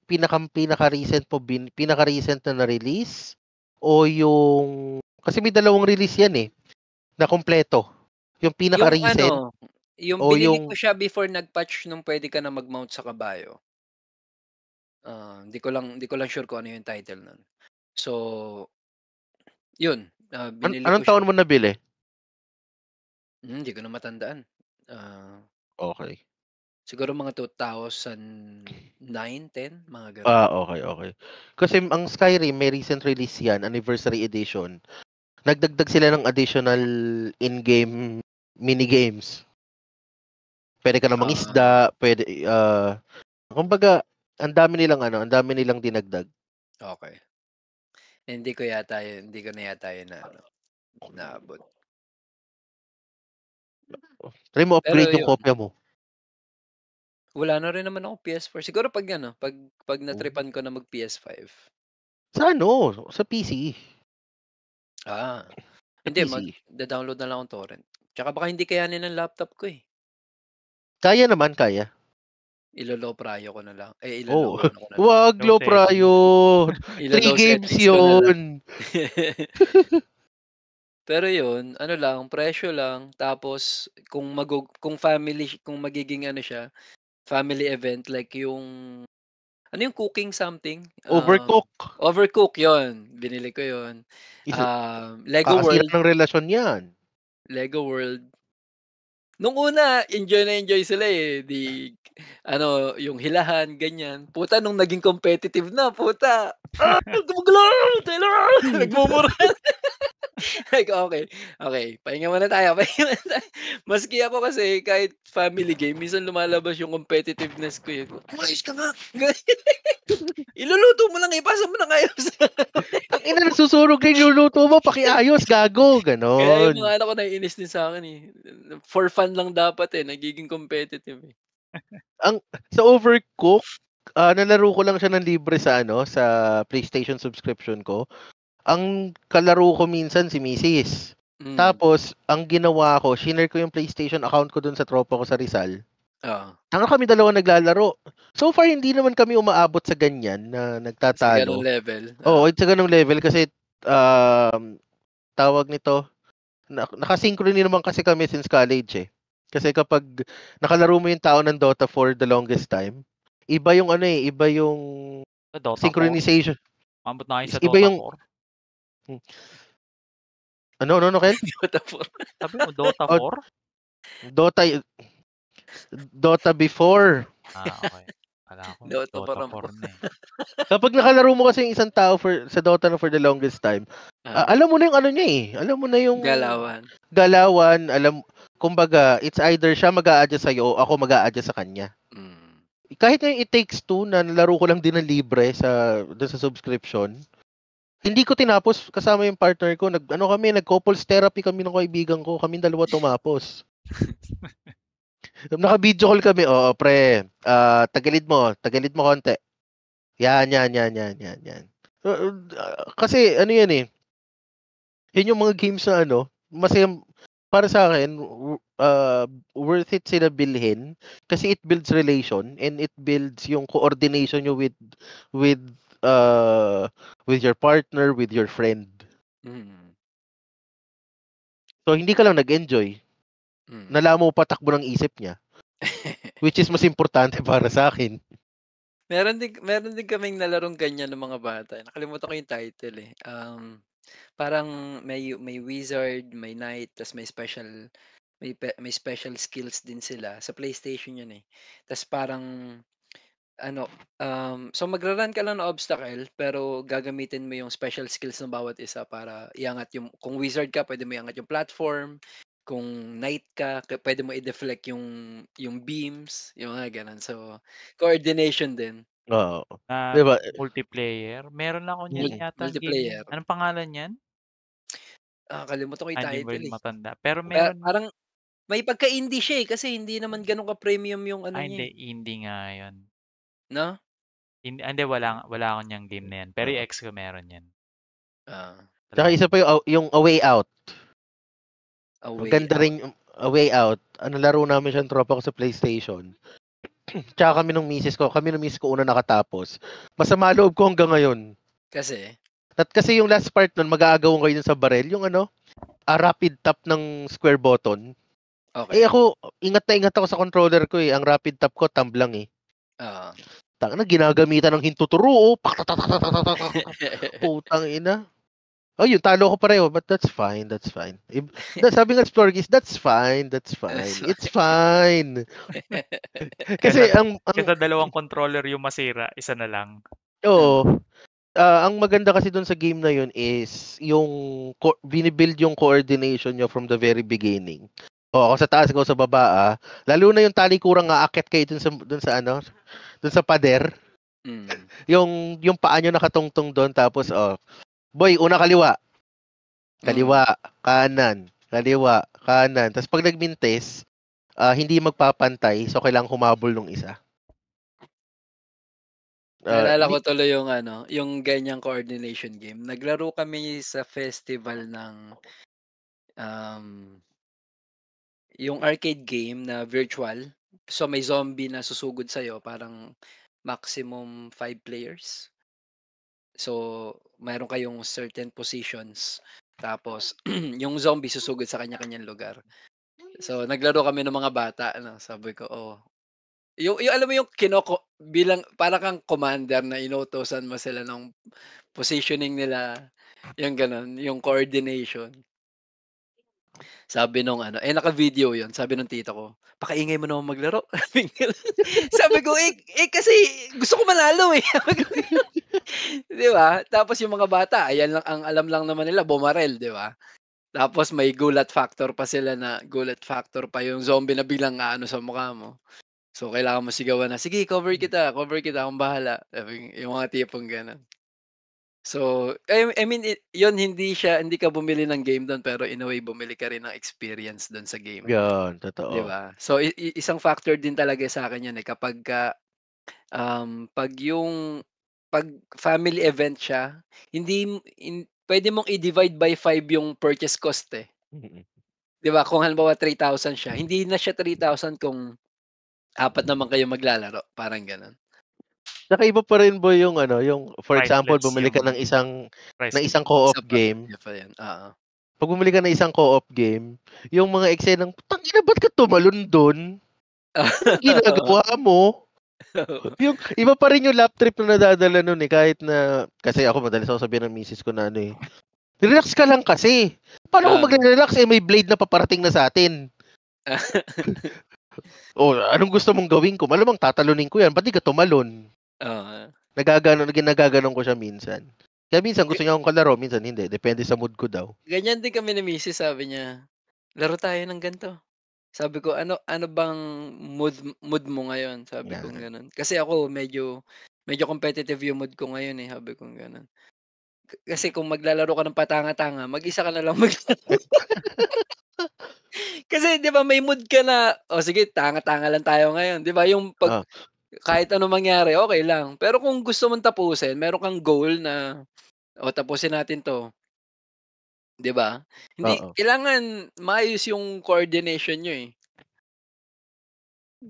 S3: pinaka-recent pinaka-recent na na-release o yung kasi may dalawang release yan eh, na kumpleto. Yung
S4: Yung
S3: pinaka-recent
S4: ano, yung
S3: o
S4: binili ko
S3: yung
S4: siya before nag-patch nung puwede ka na mag-mount sa kabayo. Hindi ko lang sure kung ano yung title nun. So, yun, binili ko
S3: anong
S4: siya.
S3: taon mo nabili?
S4: Hindi ko na matandaan. Ah,
S3: Okay.
S4: Siguro mga 2009, 10 mga gano'n.
S3: Okay, okay. Kasi ang Skyrim may recent release yan, anniversary edition. Nagdagdag sila ng additional in-game mini games. Pwede ka na
S4: Ah,
S3: mangisda, kumbaga ang dami nilang dinagdag.
S4: okey. Hindi ko na yata yun na ano, naabot.
S3: Try mo
S4: Pero
S3: upgrade yung
S4: yun,
S3: kopya mo.
S4: wala na rin naman akong PS4. Siguro 'pag ano, 'pag
S3: Hmm.
S4: na-tripan ko na mag PS5.
S3: Sa ano, sa PC.
S4: Ah.
S3: Sa
S4: Hindi
S3: PC.
S4: download na lang akong torrent. Tsaka baka hindi kayanin ng laptop ko, eh.
S3: Kaya naman, kaya.
S4: Ilo-low prio ko na lang, ilo-low
S3: Oo.
S4: ano ko na lang,
S3: Wag
S2: Low
S3: low
S2: settings.
S3: prior. 3
S4: ilo-low
S3: games
S4: settings ko na lang.
S3: 'yon.
S4: Pero yun, ano lang, presyo lang tapos kung magiging ano siya, family event like yung ano yung cooking something,
S3: Overcook.
S4: Overcook yon binili ko yon.
S3: Isa
S4: Lego
S3: kakasira
S4: World,
S3: ng relasyon 'yan.
S4: Lego World. Nung una enjoy sila, eh, 'di ano, yung hilahan ganyan. Puta nung naging competitive na, puta, gumagalaw, Taylor, nagmumura. Like, okey, pahinga muna tayo, pahinga muna tayo. Maski ako kasi kahit family game minsan lumalabas yung competitiveness ko, eh. "Umayos ka nga!" Ganyan. "Iluluto mo lang, ipasa mo ng ayos."
S3: Tangina nasusunog na yung niluluto mo, pakiayos gago,
S4: Kaya yung
S3: gano'n.
S4: mga anak ko naiinis din sa'kin, eh. For fun lang dapat, eh, nagiging competitive, eh.
S3: Ang sa Overcook, nalaro ko lang siya ng libre sa ano, sa PlayStation subscription ko. Ang kalaro ko minsan si misis.
S4: Hmm,
S3: Tapos ang ginawa ko, shinare ko yung PlayStation account ko dun sa tropa ko sa Rizal.
S4: oo.
S3: Kami dalawa naglalaro. So far hindi naman kami umaabot sa ganyan na
S4: Sa gano'ng
S3: nagtatalo.
S4: level,
S3: Oo, sa ganung level kasi, tawag nito, naka-synchrony naman kasi kami since college, eh. Kasi kapag nakalaro mo yung tao ng Dota for the longest time, iba yung ano, eh, iba yung
S2: Sa Dota 4?
S3: synchronization,
S2: Umabot na kayo sa
S3: iba
S2: Dota
S3: yung
S2: 4?
S3: hmm, ano, Kel?
S4: Dota 4.
S2: Sabi mo Dota
S3: Oh,
S2: 4?
S3: Dota Dota before.
S2: Okey. Akala ko
S4: Dota
S2: Dota
S4: parang
S2: 4 na, eh.
S3: Kapag nakalaro mo kasi yung isang tao sa Dota na for the longest time,
S4: oo,
S3: alam mo na yung ano niya, eh, alam mo na yung
S4: galawan.
S3: galawan, kumbaga it's either siya mag-a-adjust sa'yo o ako mag-a-adjust sa kanya.
S4: Hmm.
S3: Kahit nga yung It Takes Two na nalaro ko lang din ng libre dun sa subscription, hindi ko tinapos kasama yung partner ko. Nag-couples therapy kami ng kaibigan ko. Kaming dalawa tumapos. Naka-video call kami. Oo, pre. Tagalid mo konti. Yan. Kasi ano yan, eh. Yun yung mga games na ano, masaya para sa akin, worth it sila bilhin kasi it builds relation and it builds yung coordination nyo with uh with your partner, with your friend.
S4: Mm.
S3: So hindi ka lang nag-enjoy,
S4: Mm.
S3: nalaman mo patakbo ng isip niya, which is mas importante para sa akin.
S4: Meron din kaming nalarong ganyan nung mga bata, nakalimutan ko yung title, eh. Parang may wizard, may knight, ta's may special skills din sila, sa PlayStation 'yun, eh. Ta's parang ano, so magra-run ka lang ng obstacle pero gagamitin mo yung special skills ng bawat isa para iangat kung wizard ka puwede mo iangat yung platform, kung knight ka puwede mo i-deflect yung beams, yung mga gano'n. So, coordination din,
S3: Oo.
S2: Na
S3: 'Di ba?
S2: multiplayer, meron ako niyan yatang game, eh.
S4: multiplayer.
S2: Anong pangalan niyan?
S4: Kalimutan ko yung
S2: Hindi mo
S4: title,
S2: rin
S4: eh.
S2: matanda. Pero meron
S4: Parang may pagka-indie siya, eh, kasi hindi naman gano'n ka-premium yung ano niya,
S2: hindi,
S4: eh,
S2: indie nga 'yun.
S4: 'no?
S2: Hindi, wala ako niyang game na 'yan, pero yung
S3: Oo.
S2: ex ko meron 'yan.
S4: Oo,
S3: Tsaka
S2: Dalawa
S3: isa pa yung A Way Out.
S4: A
S3: Ang
S4: Way
S3: ganda
S4: Out.
S3: rin yung A Way Out. Laro namin siyang tropa ko sa PlayStation. Tsaka kami ng misis ko una nakatapos. Masama loob ko hanggang ngayon.
S4: Kasi
S3: At kasi yung last part nun, mag-aagawan kayo dun sa barel, yung ano, rapid tap ng square button. Eh
S4: okey,
S3: ako, ingat na ingat ako sa controller ko, eh. Ang rapid tap ko, tumblang, eh.
S4: oo.
S3: Tangina, ginagamitan ng hintuturo, oh. Pakatatatatatatatatatak. Putang ina. Oh, yun, talo ko pareho, but that's fine, that's fine. Sabi nga Splorgis, that's fine, that's fine.
S4: So
S3: It's fine.
S2: kaysa
S3: Kasi ang,
S2: kaysa dalawang controller yung masira, isa na lang.
S3: oo, ang maganda kasi dun sa game na yun is yung binibuild yung coordination nyo from the very beginning. O ako sa taas, ikaw sa baba, lalo na yung talikuran aakyat kayo dun sa ano, dun sa pader.
S4: mm,
S3: Yung paa nyo nakatungtong doon tapos boy, una kaliwa,
S4: mm.
S3: kaliwa, kanan. Tapos pag nagmintes, hindi magpapantay so kailangang humabol nung isa.
S4: Naalala ko
S3: Di
S4: tuloy yung ano, yung ganyang coordination game. Naglaro kami sa festival ng, um, yung arcade game na virtual. So, may zombie na susugod sa'yo, parang maximum 5 players. So, meron kayong certain positions. Tapos yung zombie susugod sa kanya-kanyang lugar. So, naglaro kami ng mga bata ano, sabi ko, "Oh." Yung alam mo yung bilang para kang commander na inuutusan mo sila ng positioning nila, yung gano'n, yung coordination. Sabi nung ano, naka-video 'yun, sabi nung tito ko, "Pakaingay mo naman maglaro." Sabing gano'n. Sabi ko, kasi gusto ko manalo, eh. Sabi ko 'di ba? Tapos yung mga bata ayan lang ang alam lang naman nila bumarel, 'di ba? Tapos may gulat factor pa sila na gulat factor pa yung zombie na biglang aano sa mukha mo. So, kailangan mo sigawan na, "Sige, cover kita, akong bahala." Sabi yung mga tipong gano'n. So, I mean, 'yun hindi ka bumili ng game dun pero in a way bumili ka rin ng experience dun sa game,
S3: Yun,
S4: 'di
S3: totoo.
S4: ba? So, isang factor din talaga sa'kin 'yun, eh, kapagka, 'pag 'pag family event siya, hindi puwede mong i-divide by 5 yung purchase cost, eh.
S3: Mm.
S4: 'Di ba, kung halimbawa 3,000 siya, hindi na siya 3,000 kung apat naman kayo maglalaro, parang gano'n.
S3: Tsaka iba pa rin boy yung ano, yung for example
S2: Priceless
S3: bumili ka
S2: yung
S3: ng
S2: priceless.
S3: isang co-op
S4: Isa pa,
S3: game.
S4: isa pa 'yan, oo.
S3: 'Pag bumili ka ng isang co-op game, yung mga eksenang, "Tangina ba't ka tumalon dun? Anong ginagawa mo?" Yung iba pa rin yung lap trip na nadadala nun, eh, kahit na kasi ako madalas ako sabihan ng misis ko na ano, eh, "Relax ka lang kasi. Paano ako
S4: Oo.
S3: magre-relax, eh, may blade na paparating na sa'tin. Oh, anong gusto mong gawin ko? Malamang tatalunin ko 'yan, ba't di ka tumalon?"
S4: Oo.
S3: Ginagaganon ko siya minsan. Kaya minsan gusto niya akong kalaro, minsan hindi, depende sa mood ko daw.
S4: Ganyan din kami ni misis, sabi niya, "Laro tayo ng gan'to." Sabi ko, "Ano ano bang mood mo ngayon?" Sabi kong
S3: 'Yan.
S4: gano'n. Kasi ako medyo competitive yung mood ko ngayon, eh, sabi kong gano'n. Kasi kung maglalaro ka ng patanga-tanga, mag-isa ka na lang maglaro. Kasi 'di ba may mood ka na, "O sige, tanga-tanga lang tayo ngayon." 'Di ba yung 'pag
S3: Oo,
S4: kahit anong mangyari okey lang. Pero kung gusto mong tapusin, meron kang goal na, "O tapusin natin 'to." 'Di ba? Hindi
S3: oo.
S4: kailangan maayos yung coordination niyo, eh.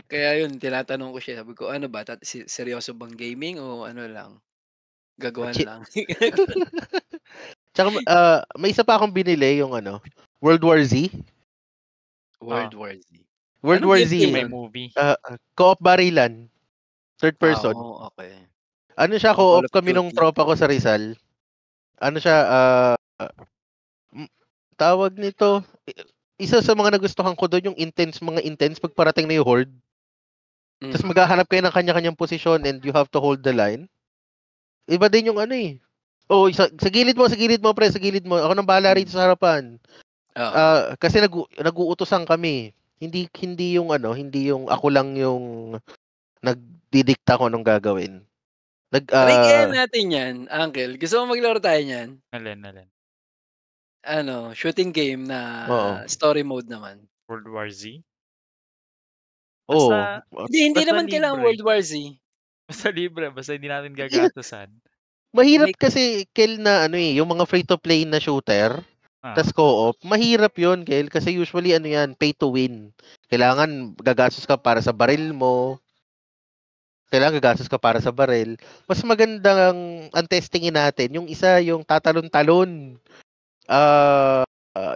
S4: Kaya yun tinatanong ko siya, sabi ko, "Ano ba seryoso bang gaming o ano lang, gagawan
S3: Chi
S4: lang?"
S3: Tsaka, may isa pa akong binili yung ano, World War Z.
S2: Ah,
S4: World War Z.
S3: World
S4: Anong
S3: War Z,
S4: gameplay
S2: may
S4: nun?
S2: movie.
S3: co-op barilan, third person.
S4: Oh, okey.
S3: Ano siya,
S4: Parang Call
S3: co-op
S4: of
S3: kami nung
S4: Duty.
S3: tropa ko sa Rizal. Ano siya, hmm, tawag nito, isa sa mga nagustuhan ko dun yung mga intense 'pag parating na yung horde. Ta's
S4: Mm.
S3: maghahanap kayo ng kanya-kanyang posisyon and you have to hold the line. Iba din yung ano, eh. Oo, sa gilid mo pre, sa gilid mo. Ako nang bahala rito
S4: Hmm.
S3: sa harapan.
S4: Oo.
S3: Kasi nag-uutusan kami. Hindi yung ano, hindi yung ako lang yung nagdidikta kung anong gagawin.
S4: Try kaya natin 'yan, Uncle. Gusto mo maglaro tayo niyan?
S2: Alin?
S4: Ano, shooting game na
S3: Oo.
S4: story mode naman.
S2: World War Z?
S3: Oo.
S2: Basta
S4: Hindi
S2: basta
S4: naman kailangan
S2: libre.
S4: World War Z.
S2: Basta libre, basta hindi natin
S3: Mahirap
S2: gagastusan.
S3: mahirap
S4: May
S3: kasi Kel na ano, eh, yung mga free to play na shooter, tas
S2: Ah,
S3: co-op, mahirap 'yun Kel kasi usually ano 'yan, pay to win. Kailangan gagastos ka para sa baril mo, kailangan gagastos ka para sa baril. Mas magandang ang testingin natin yung isa yung tatalon-talon. Ah,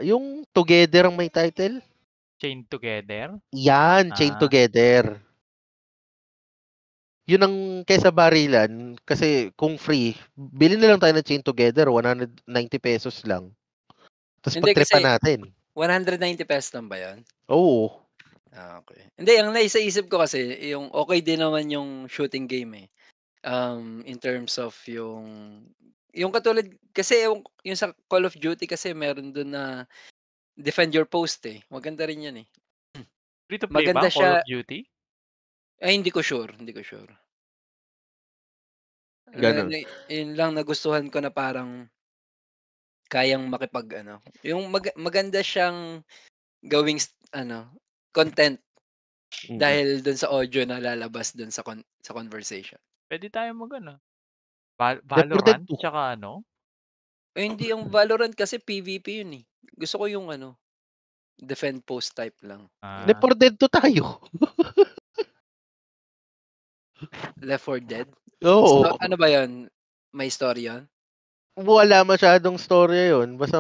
S3: yung Together ang may title?
S2: Chained Together?
S3: Yan, Chain
S2: Ah,
S3: Together. Yun ang kaysa barilan kasi kung free, bilhin na lang tayo ng Chain Together, ₱190 lang. Tapos
S4: Hindi
S3: pagtripan
S4: kasi
S3: natin.
S4: ₱190 lang ba 'yun?
S3: Oo.
S4: Okey. Hindi ang naiisip ko kasi yung okey din naman yung shooting game, eh. In terms of yung katulad kasi yung sa Call of Duty kasi meron dun na defend your post, eh, maganda rin 'yan, eh.
S2: free to play ba
S4: Maganda
S2: ang Call
S4: siya
S2: of Duty?
S4: ay hindi ko sure. Na
S3: Gano'n.
S4: na yun lang nagustuhan ko na parang kayang makipag-ano, yung maganda siyang gawing content
S3: Mm.
S4: dahil dun sa audio na lalabas dun sa conversation.
S2: Puwede tayong mag-ano,
S3: Left 4 Dead
S2: Valorant
S3: 2.
S2: tsaka ano,
S4: Eh, hindi ang Valorant kasi PVP yun, eh. Gusto ko yung defend post type lang.
S3: Left
S2: ah,
S3: 4 Dead 2 tayo.
S4: Left 4 Dead?
S3: Oo.
S4: Ano ba yun, may story yun?
S3: wala masyadong storya yun. Basta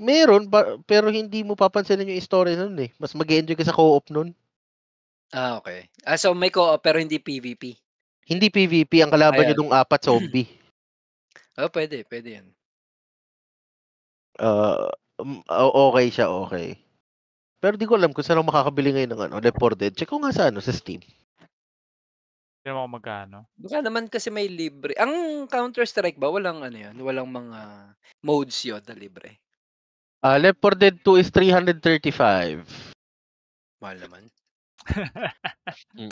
S3: meron pero hindi mo papansinin yung story nun eh. Mas mag-enjoy ka sa co-op nun.
S4: Okay. So may co-op pero hindi PVP?
S3: Hindi PVP, ang kalaban nyo
S4: Ayun.
S3: dong 4 zombie.
S4: Pwede 'yan.
S3: Okay siya, okay. Pero di ko alam kung saan ako makakabili ngayon ng Left 4 Dead. Check ko nga sa Steam.
S2: Tignan mo kung magkano.
S4: Baka naman kasi may libre. Ang Counter-Strike ba walang yun, walang mga modes yun na libre?
S3: Left 4 Dead 2 is 335.
S4: Mahal naman.
S3: Mm.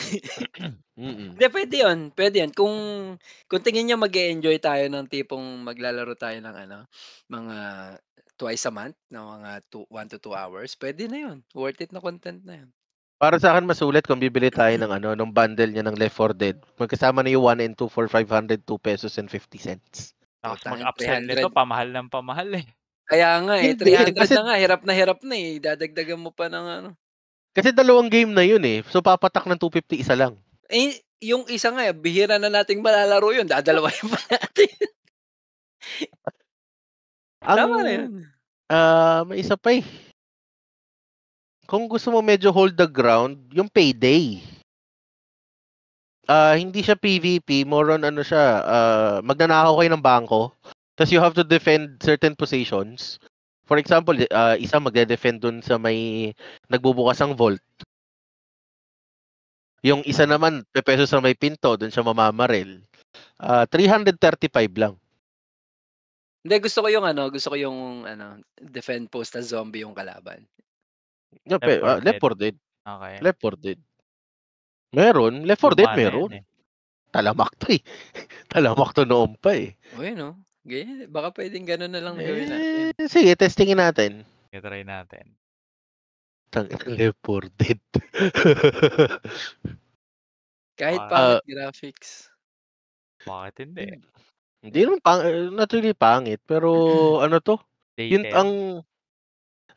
S4: Hindi, pwede yun. Kung tingin niyo mag-e-enjoy tayo ng tipong maglalaro tayo ng mga twice a month na mga 1 to 2 hours, pwede na yun. Worth it na content na yun.
S3: Para sa akin masulit kung bibili tayo ng ng bundle niya ng Left 4 Dead. Magkasama na yung 1 and 2 for 502 pesos and 50 cents.
S2: Tapos
S4: Putang ina,
S2: mag-upsell
S4: 300.
S2: nito, pamahal ng pamahal eh.
S4: Kaya nga eh,
S3: Hindi,
S4: 300
S3: kasi
S4: na nga, hirap na eh. Dadagdagan mo pa ng
S3: kasi dalawang game na yun eh. So papatak ng 250 isa lang.
S4: Eh, yung isa nga bihira na nating malalaro yun, dadalawahin pa natin. Tama na yun.
S3: May isa pa eh. Kung gusto mo medyo hold the ground, yung Payday. Hindi siya PVP, more on siya, magnanakaw kayo ng bangko. Tapos you have to defend certain positions. For example, isa magde-defend dun sa may nagbubukas ng vault. Yung isa naman, pepeso sa may pinto, dun siya mamamaril. 335 lang.
S4: Hindi, gusto ko yung defend post as zombie yung kalaban.
S3: Left 4 Dead.
S2: Okay.
S3: Left 4 Dead. Meron. Left 4 Dead
S2: Luma na
S3: meron.
S2: yun eh.
S3: Talamak to eh. Talamak to noon pa eh.
S4: Yun ganyan. Baka pwedeng gano'n na lang gawin natin.
S3: Sige, testingin natin.
S2: I-try natin.
S3: Left 4 Dead.
S4: Kahit pangit graphics.
S2: Bakit hindi?
S3: Hindi naman not really pangit, pero ano to? Yun
S2: Dated.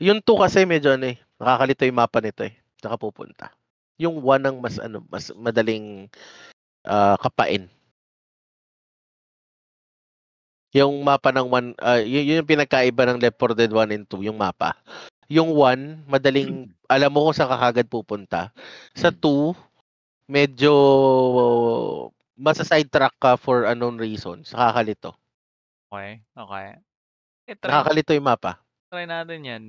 S3: yung 2 kasi medyo nakakalito yung mapa nito eh. Saka pupunta. Yung 1 ang mas madaling kapain. Yung mapa ng 1, yun yung pinagkaiba ng Left 4 Dead 1 and 2, yung mapa. Yung 1, madaling, alam mo kung saan kakagad pupunta. Sa 2, medyo masa-sidetrack ka for unknown reasons. Nakakalito.
S2: Okay.
S3: Nakakalito yung mapa.
S2: Try natin yan.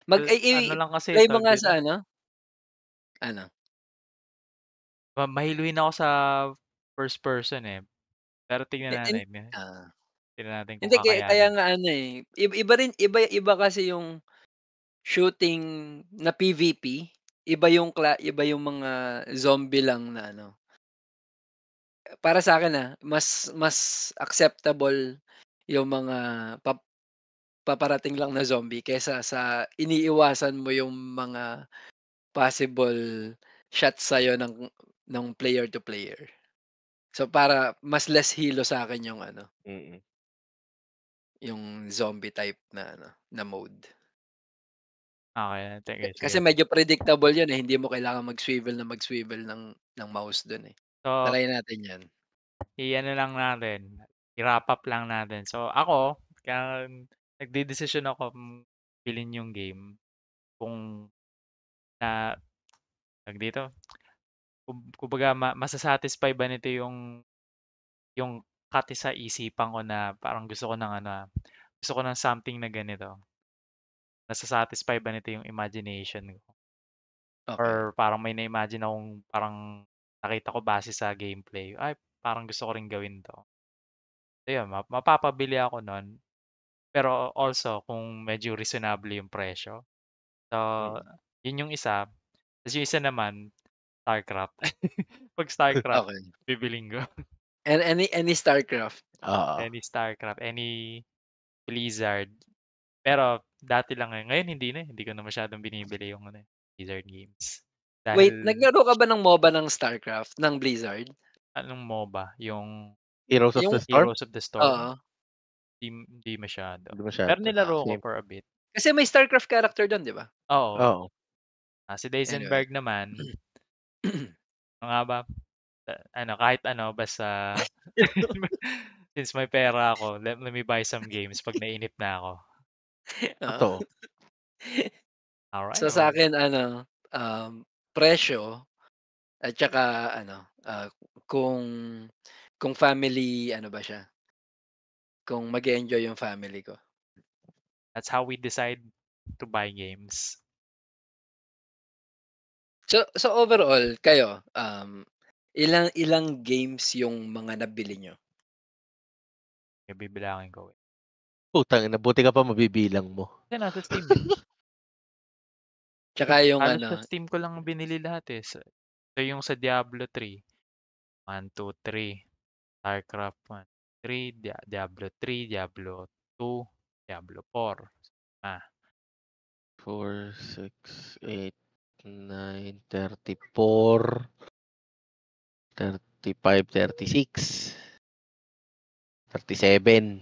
S4: Ano
S2: lang kasi
S4: try
S2: ito
S4: mo nga
S2: dito.
S4: sa ano?
S2: Mahiluin ako sa first person eh. Pero tingnan natin. Tingnan natin kung
S4: Hindi, kaya
S2: kakayanin.
S4: nga iba kasi yung shooting na PVP, iba yung mga zombie lang na para sa akin mas acceptable yung mga paparating lang na zombie kaysa sa iniiwasan mo yung mga possible shots sa'yo ng player to player. So, para mas less hilo sa akin yung yung zombie type na mode.
S2: Okay,
S4: Kasi
S2: sige.
S4: medyo predictable yun eh, hindi mo kailangan mag-swivel ng mouse dun eh.
S2: So,
S4: Try natin yan.
S2: i-ano lang natin. I-wrap up lang natin. So, ako, kaya nagde-decision ako bilhin yung game kung dito, kumbaga masasatisfy ba nito yung cut sa isipan ko na parang gusto ko ng something na ganito. Nasasatisfy ba nito yung imagination ko?
S4: Okay.
S2: Or parang may na-imagine akong parang nakita ko base sa gameplay. Ay, parang gusto ko rin gawin to. So, yun, mapapabili ako nun. Pero also, kung medyo reasonable yung presyo. So, yun yung isa. Tapos yung isa naman, StarCraft. Pag StarCraft,
S4: Okay.
S2: bibiling ko.
S4: And any StarCraft?
S2: Any StarCraft, any Blizzard. Pero dati lang ngayon. Ngayon hindi ko na masyadong binibili yung Blizzard games.
S4: Wait,
S2: Dahil
S4: naglaro ka ba ng MOBA ng StarCraft, ng Blizzard?
S2: anong MOBA? Yung
S3: Heroes of the Storm?
S2: Heroes of the Storm?
S4: Oo.
S2: Hindi masyado.
S3: Hindi masyado.
S2: Pero nilaro ko for a bit.
S4: Kasi may StarCraft character doon, di ba?
S2: Oo. Si Deisenberg
S4: Anyway.
S2: naman, ano nga ba? Kahit basta Since may pera ako, let me buy some games pag nainip na ako.
S4: Oo.
S3: Totoo.
S2: Alright,
S4: So sa
S2: well,
S4: akin presyo at saka kung family ano ba siya, kung mag-e-enjoy yung family ko.
S2: that's how we decide to buy games.
S4: So overall kayo, ilang games yung mga nabili niyo?
S2: Okay, bibilangin ko.
S3: Putang ina, buti ka pa mabibilang mo.
S2: Kasi nasa Steam eh.
S4: Tsaka yung
S2: Halos sa Steam ko lang binili lahat eh. So yung sa Diablo 3, 1, 2, 3, StarCraft 1, 3, Diablo 3, Diablo 2, Diablo 4. Ah,
S3: 4, 6, 8, 9, 34, 35, 36, 37.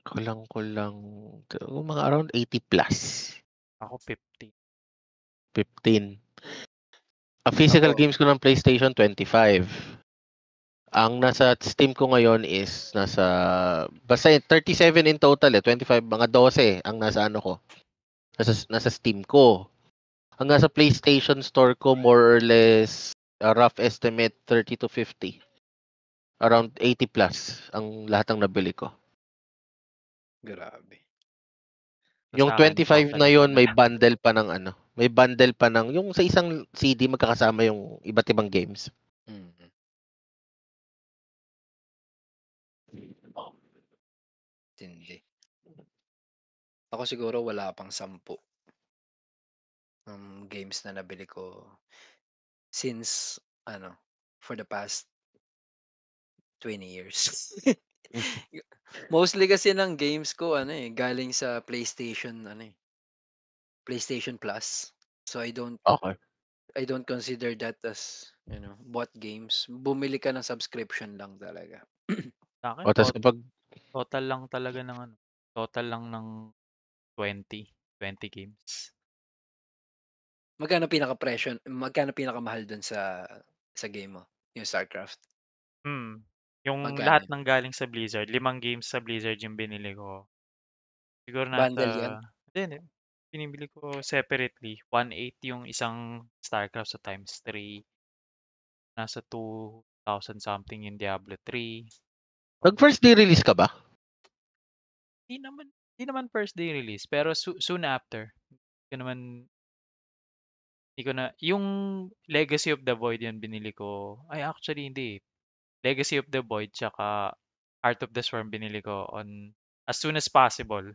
S3: Kulang-kulang mga around 80 plus.
S2: ako 50.
S3: 15. Ang physical
S4: ako
S3: games ko ng PlayStation 25. Ang nasa Steam ko ngayon is basta 37 in total 25 mga 12 ang nasa ano ko. Nasa Steam ko. Ang nasa PlayStation Store ko more or less a rough estimate 30 to 50. Around 80 plus ang lahat ng nabili ko.
S4: grabe.
S2: So
S3: Yung
S2: sa akin,
S3: 25
S2: total
S3: na
S2: lang
S3: yon may
S2: talaga.
S3: bundle pa ng may bundle pa ng yung sa isang CD magkakasama yung iba't ibang games.
S4: Mm. Tindi. Ako siguro wala pang 10 games na nabili ko since for the past 20 years. Mostly kasi ng games ko galing sa PlayStation Plus. So
S3: Okay.
S4: I don't consider that as, bought games. Bumili ka ng subscription lang talaga.
S2: Sa akin,
S3: O tas kapag
S2: total lang talaga ng total lang ng 20 games.
S4: Magkano pinakamahal dun sa game mo, yung StarCraft?
S2: Yung
S4: Magkano
S2: lahat
S4: yun?
S2: ng galing sa Blizzard, 5 games sa Blizzard yung binili ko. Siguro
S4: Bundle yan?
S2: hindi, binibili ko separately. 1.8 yung isang StarCraft sa times 3. Nasa 2,000 something yung Diablo 3.
S3: nag first day release ka ba?
S2: Hindi naman first day release, pero soon after. Hindi ko na, yung Legacy of the Void yun binili ko. Ay, actually hindi. Legacy of the Void tsaka Heart of the Swarm binili ko on as soon as possible.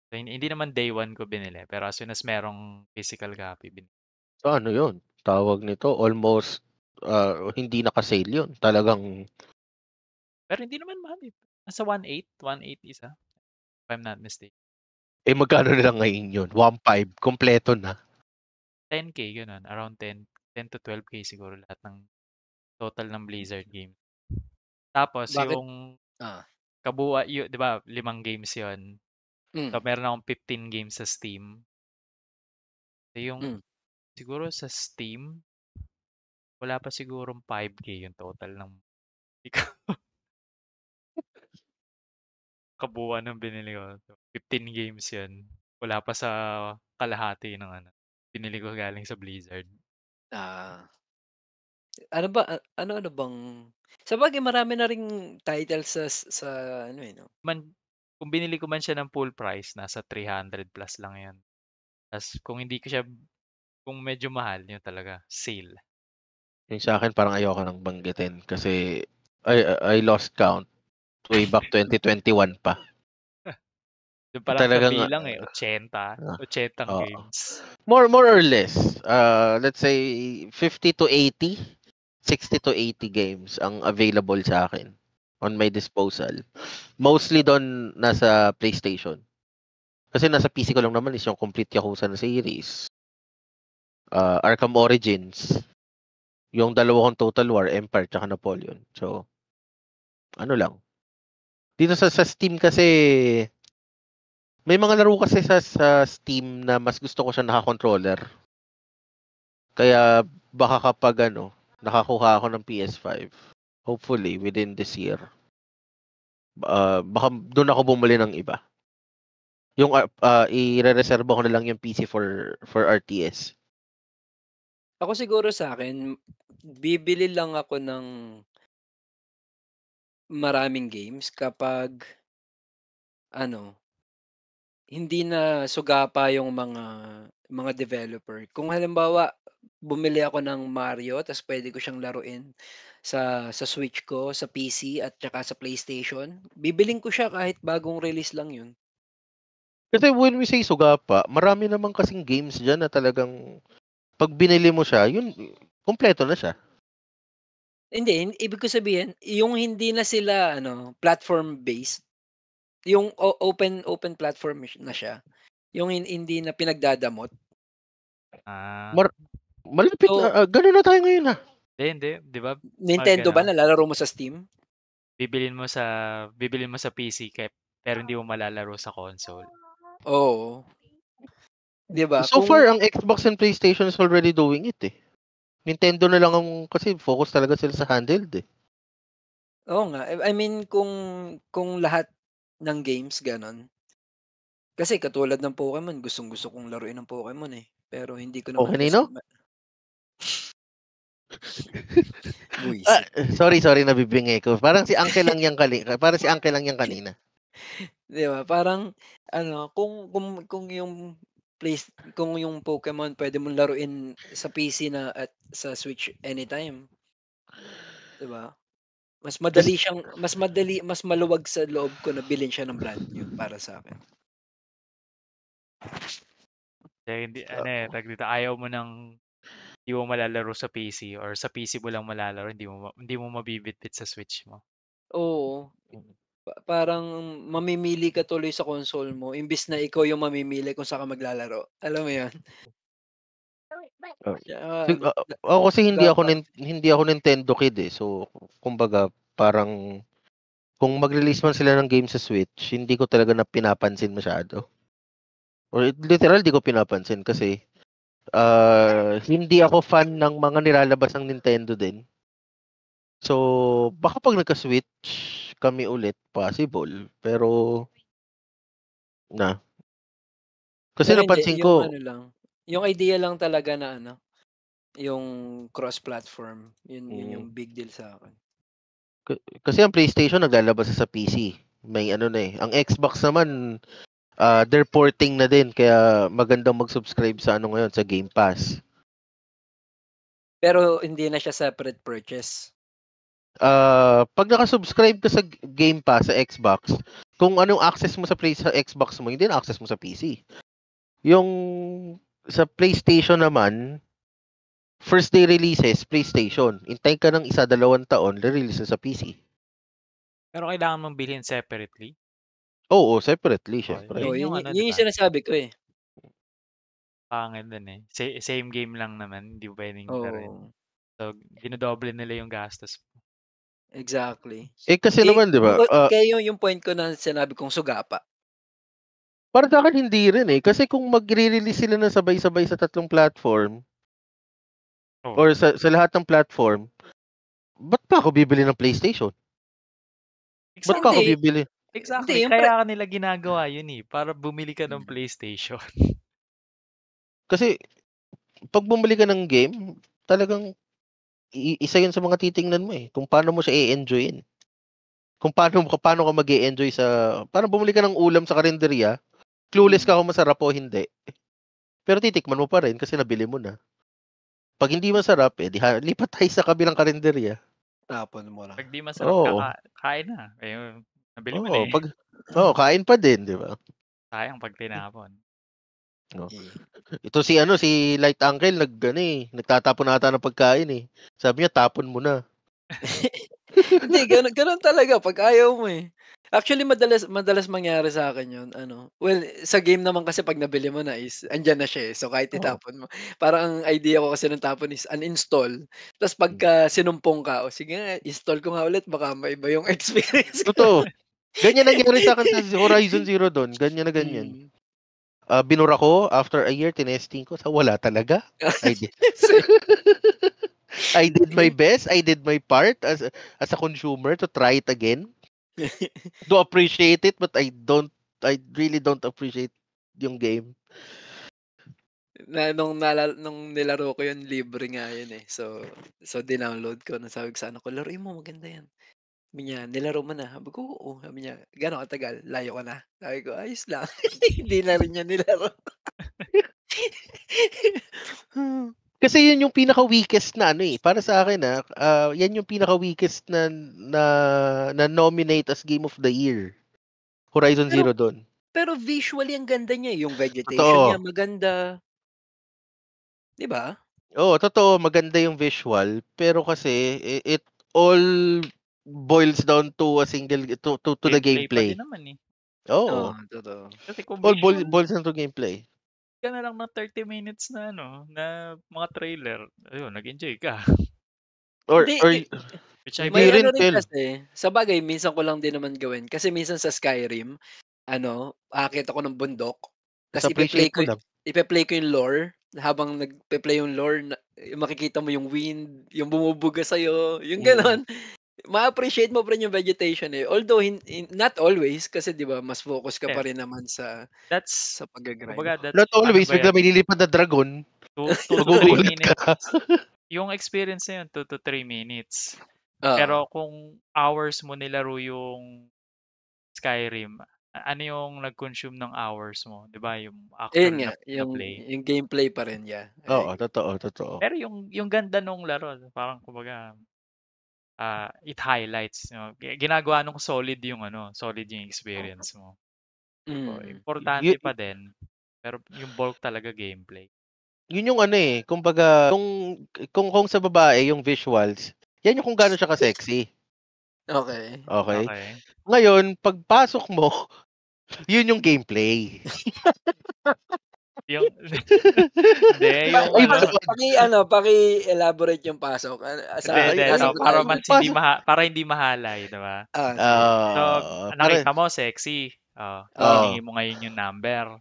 S2: So, hindi naman day one ko binili, pero as soon as merong physical copy, binili.
S3: So, ano yun? Tawag nito, almost hindi naka-sale yun. Talagang,
S2: Pero hindi naman mahal eh. Nasa 1.8, 1.8 isa, if I'm not mistaken.
S3: magkano na lang ngayon yun? 1.5, kompleto na.
S2: 10K, ganun. Around 10 to 12K siguro lahat ng total ng Blizzard game. Tapos,
S4: Bakit?
S2: yung
S4: Ah.
S2: kabuuan, di ba, 5 games yon.
S4: Mm.
S2: So, meron akong 15 games sa Steam. So, yung
S4: Mm.
S2: siguro sa Steam, wala pa sigurong 5K yung total ng kabuuan ng binili ko. So, 15 games yun. Wala pa sa kalahati ng binili ko galing sa Blizzard.
S4: Ah. Ano ba ano bang sabagay marami na ring titles sa no?
S2: Kung binili ko man siya ng full price, nasa 300 plus lang yan. Tas kung hindi ko siya, kung medyo mahal, yun talaga, sale.
S3: Yung sa akin, parang ayoko nang banggitin kasi I lost count way back 2021 pa.
S2: Doon pa lang sa
S3: Talagang,
S2: bilang 80. 80
S3: oo.
S2: games.
S3: More or less, let's say 50 to 80, 60 to 80 games ang available sa akin on my disposal. Mostly doon nasa PlayStation. Kasi nasa PC ko lang naman is yung complete Yakuza na series. Arkham Origins. Yung dalawang Total War, Empire, tsaka Napoleon. So, ano lang. Dito sa Steam kasi, may mga laro kasi sa Steam na mas gusto ko siya naka-controller. Kaya baka kapag nakakuha ako ng PS5, hopefully within this year, Baka doon ako bumili ng iba. Yung i-reserve ko na lang yung PC for RTS.
S4: Ako siguro sa akin, bibili lang ako ng maraming games kapag ano, hindi na sugapa yung mga developer. Kung halimbawa, bumili ako ng Mario ta's puwede ko siyang laruin sa Switch ko, sa PC at tsaka sa PlayStation, bibilhin ko siya kahit bagong release lang yun.
S3: Kasi when we say sugapa, marami naman kasing games diyan na talagang pag binili mo siya, yun kumpleto na siya.
S4: Hindi, ibig ko sabihin, yung hindi na sila platform based, yung open platform na siya, yung hindi na pinagdadamot.
S2: Ah,
S3: Malapit
S4: So,
S3: na gano'n na tayo ngayon,
S2: hindi, 'di ba? Pag
S4: Nintendo ba nalalaro mo sa Steam?
S2: bibilin mo sa PC pero hindi mo malalaro sa console.
S4: Oo, 'di ba?
S3: So far ang Xbox and PlayStation is already doing it, eh. Nintendo na lang kasi focus talaga sila sa handheld, eh.
S4: Oo nga, I mean kung lahat ng games gano'n. Kasi katulad ng Pokemon, gustong-gusto kong laruin ang Pokemon, eh, pero hindi ko naman
S3: Okay
S4: kasi
S3: nino?
S4: buwisit.
S3: Sorry, nabibingi ko. Parang si Uncle lang yang kanina.
S4: 'Di ba, parang kung yung kung yung Pokemon puwede mong laruin sa PC na at sa Switch anytime, 'di ba?
S3: Kasi
S4: Mas maluwag sa loob ko na bilhin siya ng brand new para sa'kin.
S2: Kaya hindi tawag dito, ayaw mo hindi mo malalaro sa PC or sa PC mo lang malalaro, hindi mo mabibitbit sa Switch mo.
S4: Oo, parang mamimili ka tuloy sa console mo imbes na ikaw yung mamimili kung saan ka maglalaro, alam mo 'yun?
S3: oh,
S4: Tsaka
S3: ako kasi
S4: gapa
S3: hindi ako Nintendo kid, eh. So, kumbaga parang kung mag-release man sila ng game sa Switch, hindi ko talaga na pinapansin masyado. Or literal di ko pinapansin kasi hindi ako fan ng mga nilalabas ng Nintendo din. So, baka pag nagka-Switch kami ulit, possible. Pero na. Kasi
S4: pero hindi
S3: napansin
S4: yung
S3: ko,
S4: lang, yung idea lang talaga na yung cross-platform, yun yung
S3: mm,
S4: big deal sa'kin.
S3: kasi ang PlayStation naglalabas sa PC. May ano na, eh. Ang Xbox naman, they're porting na din kaya magandang mag-subscribe sa ano ngayon, sa Game Pass.
S4: Pero hindi na siya separate purchase.
S3: Pag naka-subscribe ka sa Game Pass sa Xbox, kung anong access mo sa Xbox mo, hindi na access mo sa PC. Yung sa PlayStation naman, first day releases, PlayStation. Hintay ka ng 1-2 taon, re-release na sa PC.
S2: Pero kailangan mong bilhin separately.
S3: Oo, separately,
S2: Oh,
S3: syempre.
S4: Oo,
S2: yun yung
S4: yun
S2: 'di
S4: yung
S2: ba?
S4: sinasabi ko, eh.
S2: Pangit din eh. Same game lang naman, hindi pwedeng laruin.
S4: Oo,
S2: So, dinodoble nila yung gastos.
S4: exactly.
S3: Kasi naman, di ba,
S4: Kaya yung point ko na sinabi kong sugapa.
S3: para sa akin hindi rin eh. Kasi kung magre-release sila na sabay-sabay sa 3 platform,
S2: Oh,
S3: or sa lahat ng platform, ba't pa ako bibili ng PlayStation? Ba't pa ako
S4: Hindi,
S3: bibili?
S4: hindi
S2: exactly.
S4: yung
S2: Kaya nila ginagawa yun eh. Para bumili ka ng
S4: Hmm.
S2: PlayStation.
S3: Kasi pag bumili ka ng game, talagang isa yun sa mga titingnan mo eh. Kung paano mo siya i-enjoyin. Kung paano ka mag-e-enjoy parang bumili ka ng ulam sa karinderya, clueless ka kung masarap o hindi. Pero titikman mo pa rin kasi nabili mo na. Pag hindi masarap, lipat tayo sa kabilang karinderya.
S4: Tapon mo na.
S2: Pag di masarap
S3: Oo.
S2: kain na. Eh, nabili mo na
S3: Oo,
S2: eh.
S3: kain pa din, di ba?
S2: Sayang pag tinapon.
S3: No.
S4: Eh.
S3: Ito si Light Uncle nagtatapon ata ng pagkain eh. Sabi niya tapon mo na.
S4: Hindi, gano'n talaga 'pag ayaw mo, eh. Actually, madalas mangyari sa'kin 'yun, well, sa game naman kasi 'pag nabili mo na is andiyan na siya, eh, so kahit
S3: Oo.
S4: itapon mo. Parang ang idea ko kasi ng tapon is uninstall, ta's pagka sinumpong ka, "O sige nga, install ko nga ulit baka maiba yung experience ko."
S3: Totoo. Ganyan nangyari sa akin sa Horizon Zero Dawn, ganyan na ganyan.
S4: Mm.
S3: Binura ko after a year tinesting ko, wala talaga. I did.
S4: Same.
S3: I did my best. I did my part as a consumer to try it again. Do appreciate it, but I really don't appreciate yung game.
S4: Nung nilaro ko yun, libre nga yun eh. So dinownload ko. Sabi ko sa anak ko, laruin mo, maganda yan. Sabi niya, nilaro mo na? Sabi ko, oo. Sabi niya, gano'ng katagal? Layo ka na? Sabi ko, ayos lang. Hindi na rin niya nilaro.
S3: Kasi yun yung pinaka-weakest na ano eh. Para sa akin yan yung pinaka-weakest na nominate as Game of the Year. Horizon
S4: Pero
S3: Zero Dawn.
S4: pero visually ang ganda niya, yung vegetation niya
S3: Totoo.
S4: maganda. 'Di ba?
S3: Oo, totoo. Maganda yung visual. Pero kasi, it all boils down to a single, to the
S2: Gameplay pa
S3: gameplay.
S2: din naman eh.
S3: Oo.
S4: Totoo.
S2: Kasi kung
S3: All
S2: visual,
S3: boils down to gameplay.
S2: ka na lang ng 30 minutes na na mga trailer. Ayun, nag-enjoy ka.
S3: Or
S4: Hindi,
S2: Which I
S3: hindi
S4: may
S3: rin,
S4: ano rin
S3: Tel.
S4: kasi, sabagay minsan ko lang din naman gawin kasi minsan sa Skyrim, aakyat ako ng bundok,
S3: Mas
S4: tas
S3: appreciate mo lang.
S4: ipe-play ko yung lore, habang nagpe-play yung lore makikita mo yung wind, yung bumubuga sa'yo, yung gano'n. Ma-appreciate mo pa rin yung vegetation eh. Although not always kasi 'di ba mas focus ka pa rin naman sa
S2: That's,
S4: pagga-grind.
S2: kumbaga, that's,
S3: Not
S2: ano
S3: always,
S2: ba yan?
S3: bigla may lilipad na dragon.
S2: 2 to 3
S3: Magugulat
S2: minutes.
S3: ka.
S2: Yung experience na yun, 2 to 3 minutes.
S4: Oo.
S2: Pero kung hours mo nilaro yung Skyrim, ano yung nag-consume ng hours mo? 'Di ba? Yung actual
S4: Ayun nga,
S2: na play.
S4: yung gameplay pa rin, yeah.
S3: Oo, totoo.
S2: Pero yung ganda nung laro, parang kumbaga, it highlights, ginagawa nung solid yung experience mo. So, importante pa din, pero yung bulk talaga gameplay.
S3: Yun yung ano eh, kumbaga, kung sa babae yung visuals, yan yung kung gaano siya ka-sexy.
S4: Okay.
S3: Okay? Ngayon, pagpasok mo, yun yung gameplay.
S2: Yung hindi, yung
S4: paki-elaborate yung pasok.
S2: para hindi mahalay, 'di ba?
S4: Sige.
S2: So, nakita mo sexy. Hiningi mo ngayon yung number.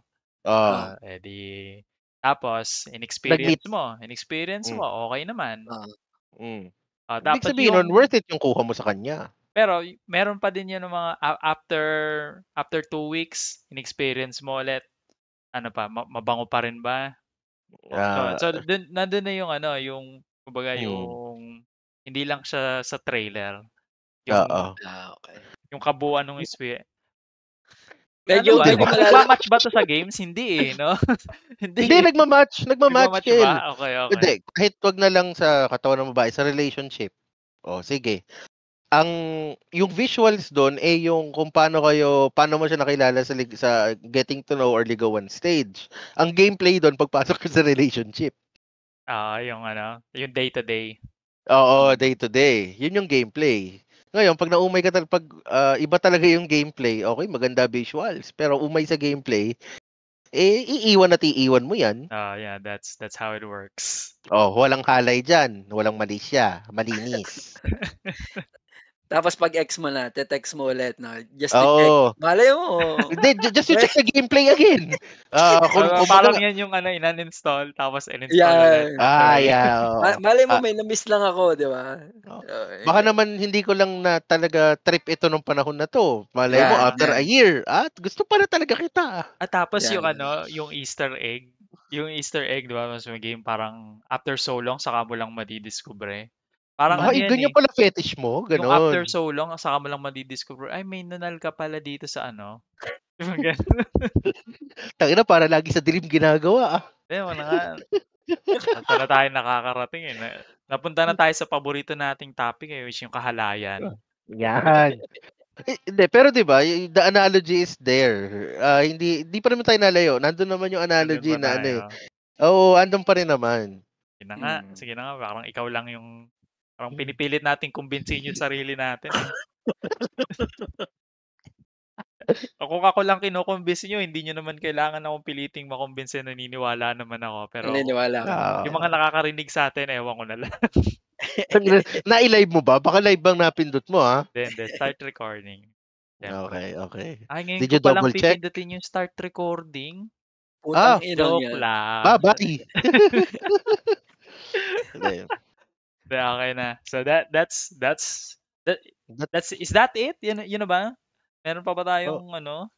S2: Tapos inexperience mo, okay naman.
S3: Ibig
S2: Dapat
S3: sabihin nun, worth it yung kuha mo sa kanya.
S2: Pero meron pa din yun ng mga after 2 weeks, inexperience mo ulit. Ano pa, mabango pa rin ba? So nandun na yung yung kumbaga yung hindi lang siya sa trailer. Yung kabuuan ng experience.
S4: Medyo
S2: nagma-match ba to sa games? Hindi no?
S3: Hindi nagma-match
S2: ba? Okay.
S3: Hindi, kahit wag na lang sa katawan ng babae, sa relationship. Sige. Yung visuals doon yung kung paano mo siya nakilala sa getting to know or ligawan stage. Ang gameplay doon pagpasok ka sa relationship.
S2: Yung day to day.
S3: Oo, day to day. Yun yung gameplay. Ngayon, pag naumay ka pag iba talaga yung gameplay, okay, maganda visuals, pero umay sa gameplay, iiwan mo yan.
S2: Yeah, that's how it works.
S3: Walang halay dyan. Walang malisya. Malinis.
S4: Tapos pag ex mo na, te-text mo ulit, no? Just to check. Malay mo.
S3: Hindi, just to check the gameplay again.
S2: Parang yan yung in-uninstall, tapos in-install ulit.
S4: Malay mo, may na-miss lang ako, di ba?
S3: Baka naman hindi ko lang na talaga trip ito nung panahon na to. Malay mo, after a year, gusto pa na talaga kita.
S2: Tapos yung Easter egg. Yung Easter egg, di ba? Mas may game parang after so long, saka mo lang madidiscover. Parang
S3: ganyan pala fetish mo? Ganon.
S2: Yung after so long, saka mo lang madidiscover, ay, may nunal ka pala dito sa
S3: Tangina, para lagi sa dilim ginagawa.
S2: Wala nga. Saan na tayo nakakarating Napunta na tayo sa paborito nating topic which yung kahalayan.
S3: Yan. Hindi, pero 'di ba, the analogy is there. Hindi pa naman tayo nalayo. Nandun naman yung analogy na andun pa rin naman.
S2: Sige na nga, parang ikaw lang yung parang pinipilit nating kumbinsihin yung sarili natin. Kung ako lang kinukumbinsi nyo, hindi nyo naman kailangan akong piliting makumbinsi, naniniwala naman ako. Pero yung mga nakakarinig sa atin, ewan ko na lang.
S3: Na-live mo ba? Baka live bang napindot mo, ha?
S2: Hindi. Start recording.
S3: Okay.
S2: Ay, ngayon ko palang pipindutin yung start recording.
S4: Putang ina
S2: joke lang.
S3: Bye-bye.
S2: Okay na. So that's That
S3: That
S2: is that it? Yun na ba? Meron pa ba
S3: oh,
S2: tayong ano?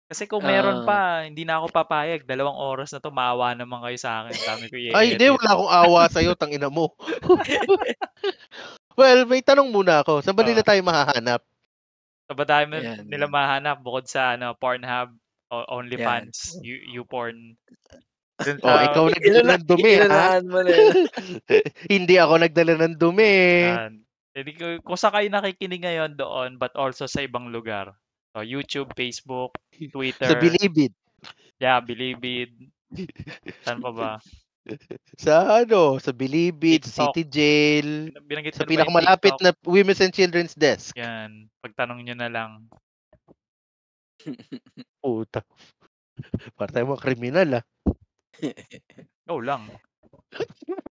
S2: Kasi kung meron
S4: Ah,
S2: pa, hindi na ako papayag. 2 oras na 'to, maawa naman kayo sa'kin. Ang dami ko
S3: ay hindi,
S2: i-e-edit.
S3: wala akong awa sa'yo, tangina mo. Well, may tanong muna ako. Saan ba nila
S2: Oo.
S3: tayo mahahanap?
S2: So ba tayo
S4: Ayan,
S2: nila mahanap bukod sa ano, Pornhub o
S4: yan.
S2: OnlyFans, YouPorn. Dun
S3: Oh,
S2: sa
S3: ikaw nagdala ng dumi, ha?
S4: Inunahan mo na yun.
S3: Hindi ako nagdala ng dumi.
S2: yan. Hindi kung saan kayo nakikinig ngayon doon, but also sa ibang lugar. So YouTube, Facebook,
S3: Sa
S2: Twitter,
S3: Bilibid.
S2: yeah, Bilibid, saan pa ba?
S3: Sa Bilibid, sa
S2: TikTok.
S3: City Jail,
S2: Binanggit
S3: sa
S2: ko na ba yung
S3: pinakamalapit
S2: TikTok?
S3: na Women's and Children's Desk.
S2: Yan, pagtanong nyo na lang.
S3: Puta, para tayo mga kriminal, ah.
S2: Go lang.